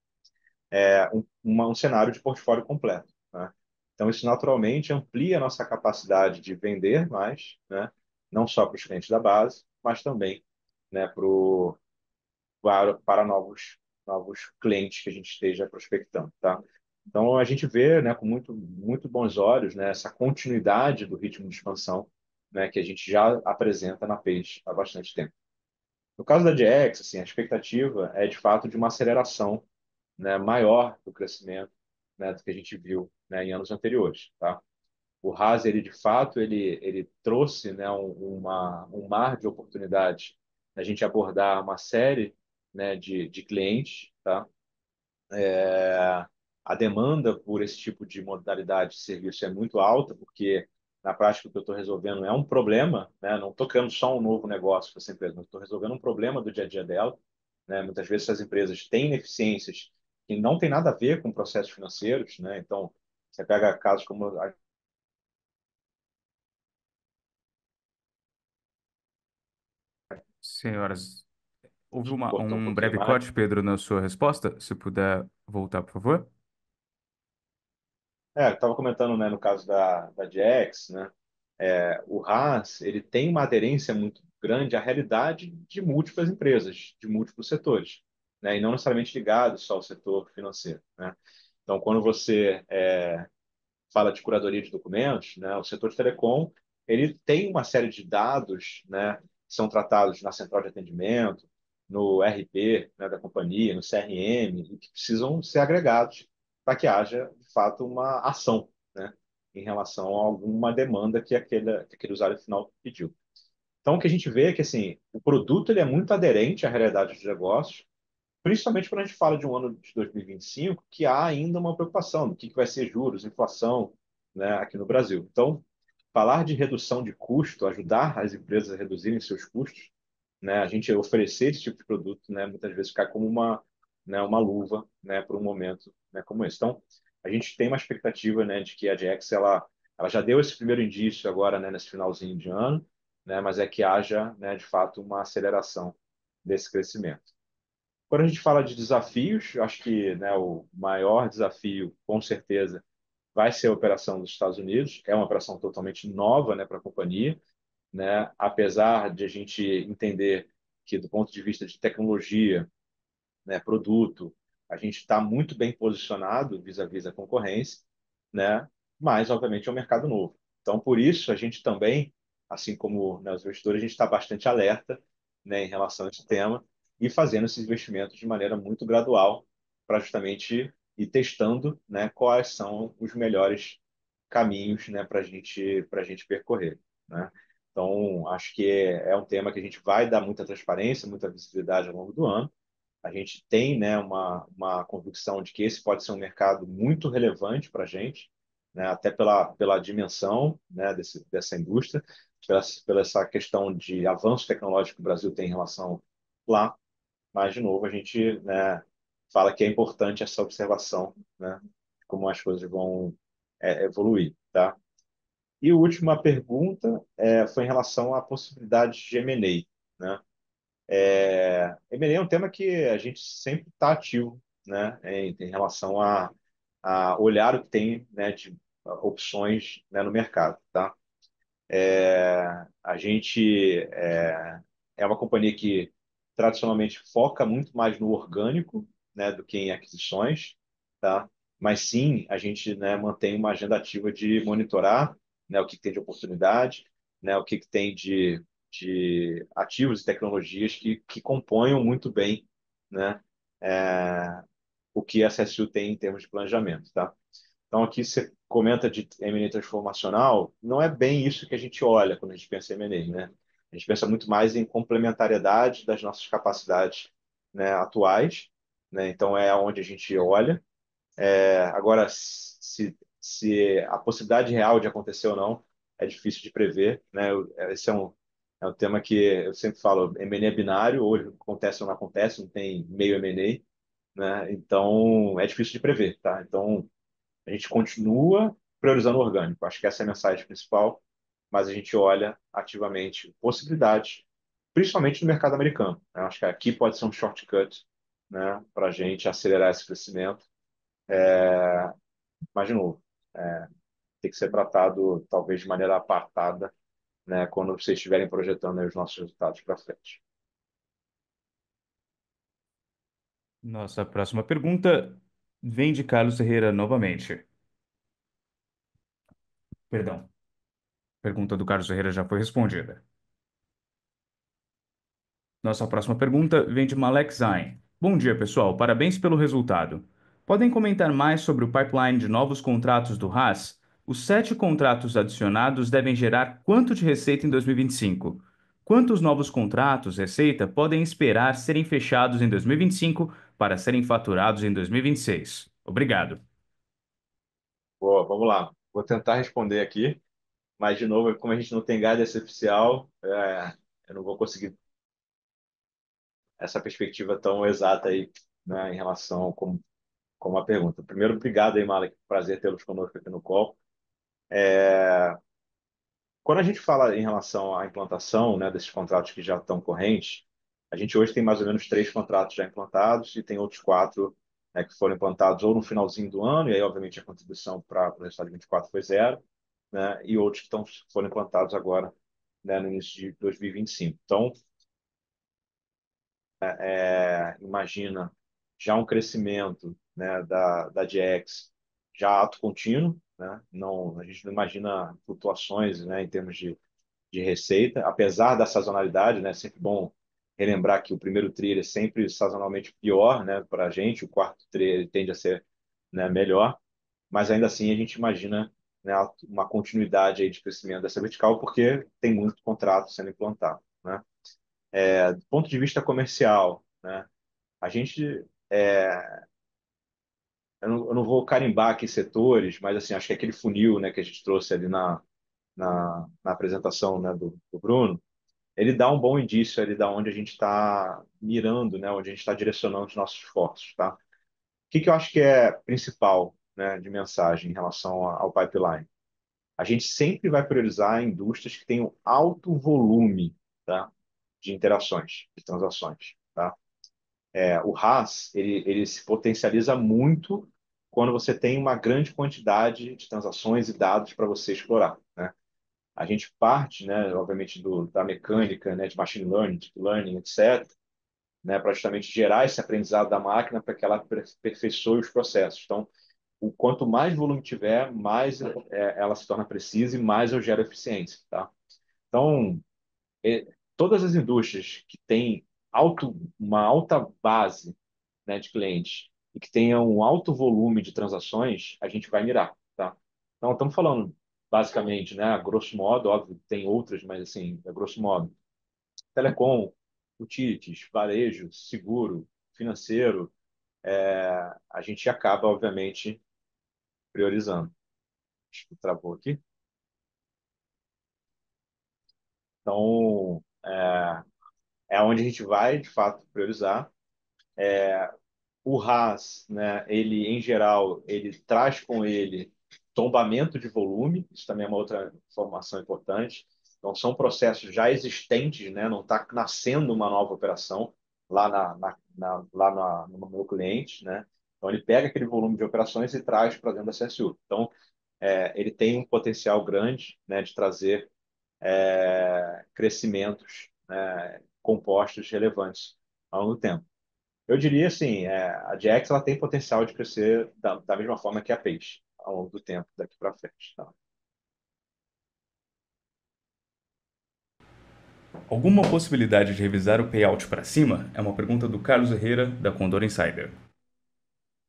um cenário de portfólio completo, né? Então, isso naturalmente amplia a nossa capacidade de vender mais, né, não só para os clientes da base, mas também, né, para novos clientes que a gente esteja prospectando, tá? Então, a gente vê, né, com muito bons olhos, né, essa continuidade do ritmo de expansão, né, que a gente já apresenta na Page há bastante tempo. No caso da DX, assim, a expectativa é, de fato, de uma aceleração, né, maior do crescimento, né, do que a gente viu, né, em anos anteriores, tá? O RAS, ele, de fato, ele trouxe, né, um mar de oportunidades a gente abordar uma série, né, de clientes, tá? A demanda por esse tipo de modalidade de serviço é muito alta, porque na prática, o que eu estou resolvendo é um problema, né? Não estou criando só um novo negócio para essa empresa, mas estou resolvendo um problema do dia a dia dela, né? Muitas vezes essas empresas têm ineficiências que não têm nada a ver com processos financeiros, né? Então, você pega casos como Senhoras, houve cortou um um pouquinho breve mais. corte, Pedro, na sua resposta. Se puder voltar, por favor. Estava comentando, né, no caso da GX, né, o Haas ele tem uma aderência muito grande à realidade de múltiplas empresas, de múltiplos setores, né, e não necessariamente ligados só ao setor financeiro, né? Então, quando você fala de curadoria de documentos, né, o setor de telecom ele tem uma série de dados, né, que são tratados na central de atendimento, no RP, né, da companhia, no CRM, e que precisam ser agregados para que haja, de fato, uma ação, né, em relação a alguma demanda que aquele usuário final pediu. Então, o que a gente vê é que assim, o produto ele é muito aderente à realidade dos negócios, principalmente quando a gente fala de um ano de 2025, que há ainda uma preocupação do que vai ser juros, inflação, né, aqui no Brasil. Então, falar de redução de custo, ajudar as empresas a reduzirem seus custos, né, a gente oferecer esse tipo de produto, né, muitas vezes cai como uma luva, né, para um momento, né, como esse. Então, a gente tem uma expectativa, né, de que a Jax ela já deu esse primeiro indício agora, né, nesse finalzinho de ano, né, mas é que haja, né, de fato, uma aceleração desse crescimento. Quando a gente fala de desafios, eu acho que, né, o maior desafio, com certeza, vai ser a operação dos Estados Unidos. É uma operação totalmente nova, né, para a companhia, né? Apesar de a gente entender que, do ponto de vista de tecnologia, né, produto, a gente está muito bem posicionado vis-à-vis a concorrência, né? Mas, obviamente, é um mercado novo. Então, por isso, a gente também, assim como, né, os investidores, a gente está bastante alerta, né, em relação a esse tema e fazendo esses investimentos de maneira muito gradual para justamente ir testando, né, quais são os melhores caminhos, né, para a gente percorrer, né? Então, acho que é um tema que a gente vai dar muita transparência, muita visibilidade ao longo do ano. A gente tem, né, uma convicção de que esse pode ser um mercado muito relevante para a gente, né, até pela dimensão, né, dessa indústria, pela essa questão de avanço tecnológico que o Brasil tem em relação lá. Mas, de novo, a gente, né, fala que é importante essa observação, né, de como as coisas vão evoluir, tá? E a última pergunta foi em relação à possibilidade de M&A, né? M&A é um tema que a gente sempre está ativo, né, em relação a olhar o que tem, né, de opções, né, no mercado, tá? A gente é uma companhia que tradicionalmente foca muito mais no orgânico, né, do que em aquisições, tá? Mas sim, a gente, né, mantém uma agenda ativa de monitorar, né, o que tem de oportunidade, né, o que tem de ativos e tecnologias que compõem muito bem, né, é, o que a CSU tem em termos de planejamento, tá? Então, aqui você comenta de M&A transformacional, não é bem isso que a gente olha quando a gente pensa em M&A, né? A gente pensa muito mais em complementariedade das nossas capacidades, né, atuais, né? Então, é onde a gente olha. Agora, se a possibilidade real de acontecer ou não é difícil de prever, né? Esse é um tema que eu sempre falo, M&A é binário, hoje acontece ou não acontece, não tem meio M&A, né? Então, é difícil de prever, tá? Então, a gente continua priorizando o orgânico. Acho que essa é a mensagem principal, mas a gente olha ativamente possibilidades, principalmente no mercado americano, né? Acho que aqui pode ser um shortcut, né, para a gente acelerar esse crescimento. Mas, de novo, tem que ser tratado talvez de maneira apartada, né, quando vocês estiverem projetando aí os nossos resultados para frente. Nossa próxima pergunta vem de Carlos Ferreira novamente. Perdão, a pergunta do Carlos Ferreira já foi respondida. Nossa próxima pergunta vem de Malek Zain. Bom dia, pessoal. Parabéns pelo resultado. Podem comentar mais sobre o pipeline de novos contratos do Haas? Os 7 contratos adicionados devem gerar quanto de receita em 2025? Quantos novos contratos, receita, podem esperar serem fechados em 2025 para serem faturados em 2026? Obrigado. Boa, vamos lá. Vou tentar responder aqui. Mas, de novo, como a gente não tem guidance oficial, eu não vou conseguir essa perspectiva tão exata aí, né, em relação como a pergunta. Primeiro, obrigado aí, Malek. Prazer tê-los conosco aqui no call. Quando a gente fala em relação à implantação, né, desses contratos que já estão correntes, a gente hoje tem mais ou menos 3 contratos já implantados e tem outros 4, né, que foram implantados ou no finalzinho do ano, e aí, obviamente, a contribuição para o resultado de 24 foi zero, né, e outros que foram implantados agora, né, no início de 2025. Então, imagina já um crescimento, né, da DX já ato contínuo, né? Não, a gente não imagina flutuações, né, em termos de receita, apesar da sazonalidade, né? Sempre bom relembrar que o primeiro tri é sempre sazonalmente pior, né, para a gente, o quarto tri tende a ser, né, melhor, mas ainda assim a gente imagina, né, uma continuidade aí de crescimento dessa vertical porque tem muito contrato sendo implantado, né? Do ponto de vista comercial, né, a gente eu não vou carimbar aqui setores, mas assim acho que aquele funil, né, que a gente trouxe ali na apresentação, né, do Bruno, ele dá um bom indício ali da onde a gente está mirando, né, onde a gente está direcionando os nossos esforços, tá? O que eu acho que é principal, né, de mensagem em relação ao pipeline? A gente sempre vai priorizar indústrias que tenham alto volume, tá, de interações, de transações, tá? O RaaS, ele se potencializa muito quando você tem uma grande quantidade de transações e dados para você explorar, né? A gente parte, né, obviamente, da mecânica, né, de machine learning, deep learning, etc., né, para justamente gerar esse aprendizado da máquina para que ela aperfeiçoe os processos. Então, o quanto mais volume tiver, mais ela se torna precisa e mais eu gero eficiência, tá? Então, todas as indústrias que têm uma alta base, né, de clientes e que tenham um alto volume de transações, a gente vai mirar, tá? Então, estamos falando basicamente, né, a grosso modo, óbvio, tem outras, mas assim, a grosso modo, telecom, utilities, varejo, seguro, financeiro, a gente acaba, obviamente, priorizando. Acho que travou aqui. Então, é onde a gente vai, de fato, priorizar. O RaaS, né, ele em geral, ele traz com ele tombamento de volume, isso também é uma outra informação importante. Então, são processos já existentes, né, não está nascendo uma nova operação lá, no meu cliente. Né? Então, ele pega aquele volume de operações e traz para dentro da CSU. Então, ele tem um potencial grande, né, de trazer crescimentos, né, compostos relevantes ao longo do tempo. Eu diria assim, a Jax ela tem potencial de crescer da mesma forma que a Peixe ao longo do tempo, daqui para frente. Tá? Alguma possibilidade de revisar o payout para cima? É uma pergunta do Carlos Herrera, da Condor Insider.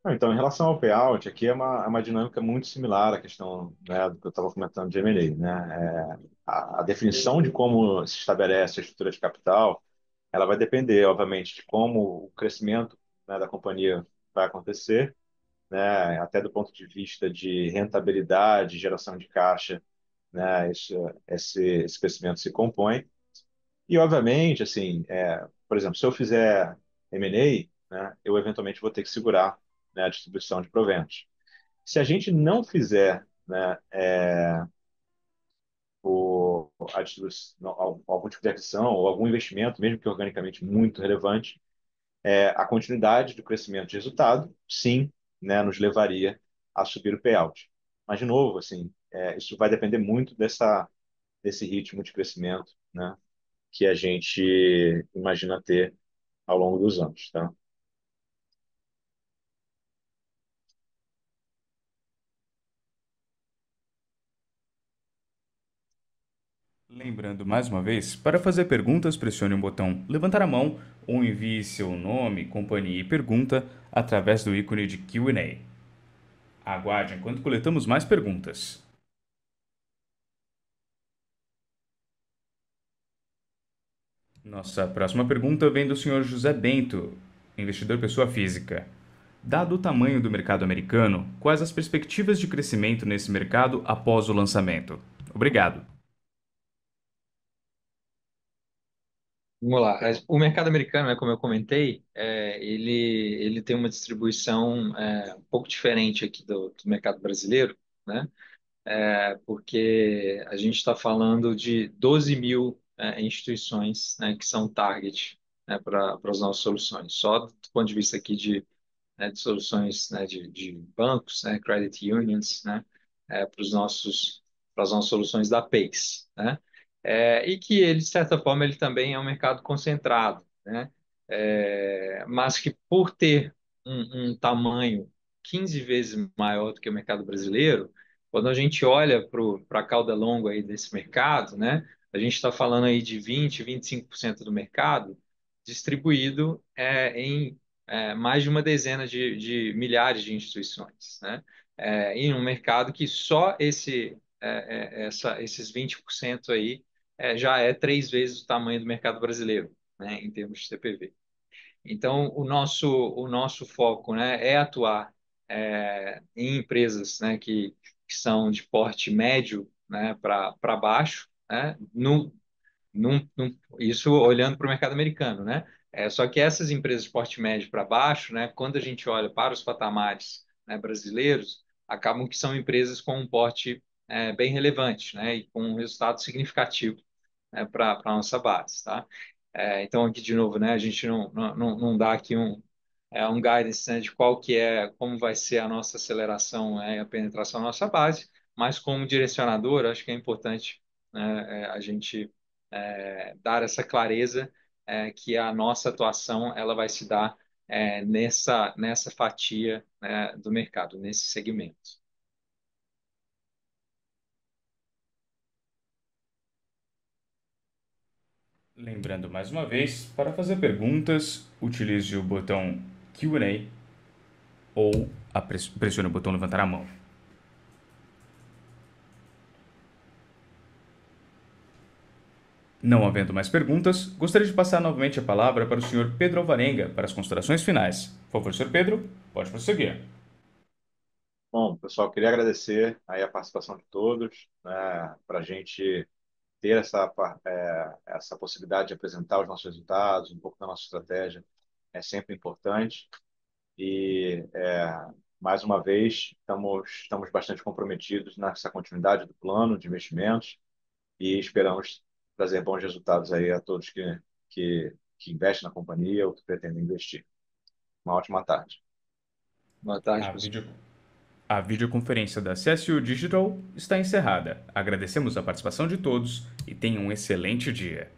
Então, em relação ao payout, aqui é uma dinâmica muito similar à questão, né, do que eu estava comentando de M&A. Né? A definição de como se estabelece a estrutura de capital, ela vai depender, obviamente, de como o crescimento, né, da companhia vai acontecer, né, até do ponto de vista de rentabilidade, geração de caixa, né, esse crescimento se compõe. E, obviamente, assim, por exemplo, se eu fizer M&A, né, eu eventualmente vou ter que segurar, né, a distribuição de proventos. Se a gente não fizer, né, a distribuição, algum tipo de aquisição ou algum investimento, mesmo que organicamente muito relevante, a continuidade do crescimento de resultado, sim, né, nos levaria a subir o payout. Mas, de novo, assim, isso vai depender muito desse ritmo de crescimento, né, que a gente imagina ter ao longo dos anos, tá? Lembrando mais uma vez, para fazer perguntas, pressione o botão levantar a mão ou envie seu nome, companhia e pergunta através do ícone de Q&A. Aguarde enquanto coletamos mais perguntas. Nossa próxima pergunta vem do Sr. José Bento, investidor pessoa física. Dado o tamanho do mercado americano, quais as perspectivas de crescimento nesse mercado após o lançamento? Obrigado. Vamos lá. O mercado americano, né, como eu comentei, ele tem uma distribuição um pouco diferente aqui do mercado brasileiro, né? Porque a gente está falando de 12 mil instituições, né, que são target, né, para as nossas soluções. Só do ponto de vista aqui de soluções, né, de bancos, né, credit unions, né, para as nossas soluções da PACE, né, e que ele, de certa forma, ele também é um mercado concentrado, né, mas que por ter um tamanho 15 vezes maior do que o mercado brasileiro, quando a gente olha para a cauda longa aí desse mercado, né, a gente está falando aí de 25% do mercado distribuído em mais de uma dezena de milhares de instituições, né? Em um mercado que só esses 20% aí já é 3 vezes o tamanho do mercado brasileiro, né, em termos de CPV. Então, o nosso foco, né, é atuar em empresas, né, que são de porte médio, né, para baixo, né, isso olhando para o mercado americano, né? Só que essas empresas de porte médio para baixo, né, quando a gente olha para os patamares, né, brasileiros, acabam que são empresas com um porte bem relevante, né, e com um resultado significativo, né, para a nossa base, tá? Então, aqui de novo, né, a gente não dá aqui um guidance, né, de qual que como vai ser a nossa aceleração, a penetração na nossa base, mas como direcionador, acho que é importante, né, a gente dar essa clareza que a nossa atuação ela vai se dar nessa fatia, né, do mercado, nesse segmento. Lembrando mais uma vez, para fazer perguntas, utilize o botão Q&A ou pressione o botão levantar a mão. Não havendo mais perguntas, gostaria de passar novamente a palavra para o Sr. Pedro Alvarenga para as considerações finais. Por favor, Sr. Pedro, pode prosseguir. Bom, pessoal, queria agradecer aí a participação de todos, né, para a gente ter essa possibilidade de apresentar os nossos resultados, um pouco da nossa estratégia, é sempre importante. E, mais uma vez, estamos bastante comprometidos nessa continuidade do plano de investimentos e esperamos trazer bons resultados aí a todos que investem na companhia ou que pretendem investir. Uma ótima tarde. Boa tarde, A, pessoal. video... a videoconferência da CSU Digital está encerrada. Agradecemos a participação de todos e tenham um excelente dia.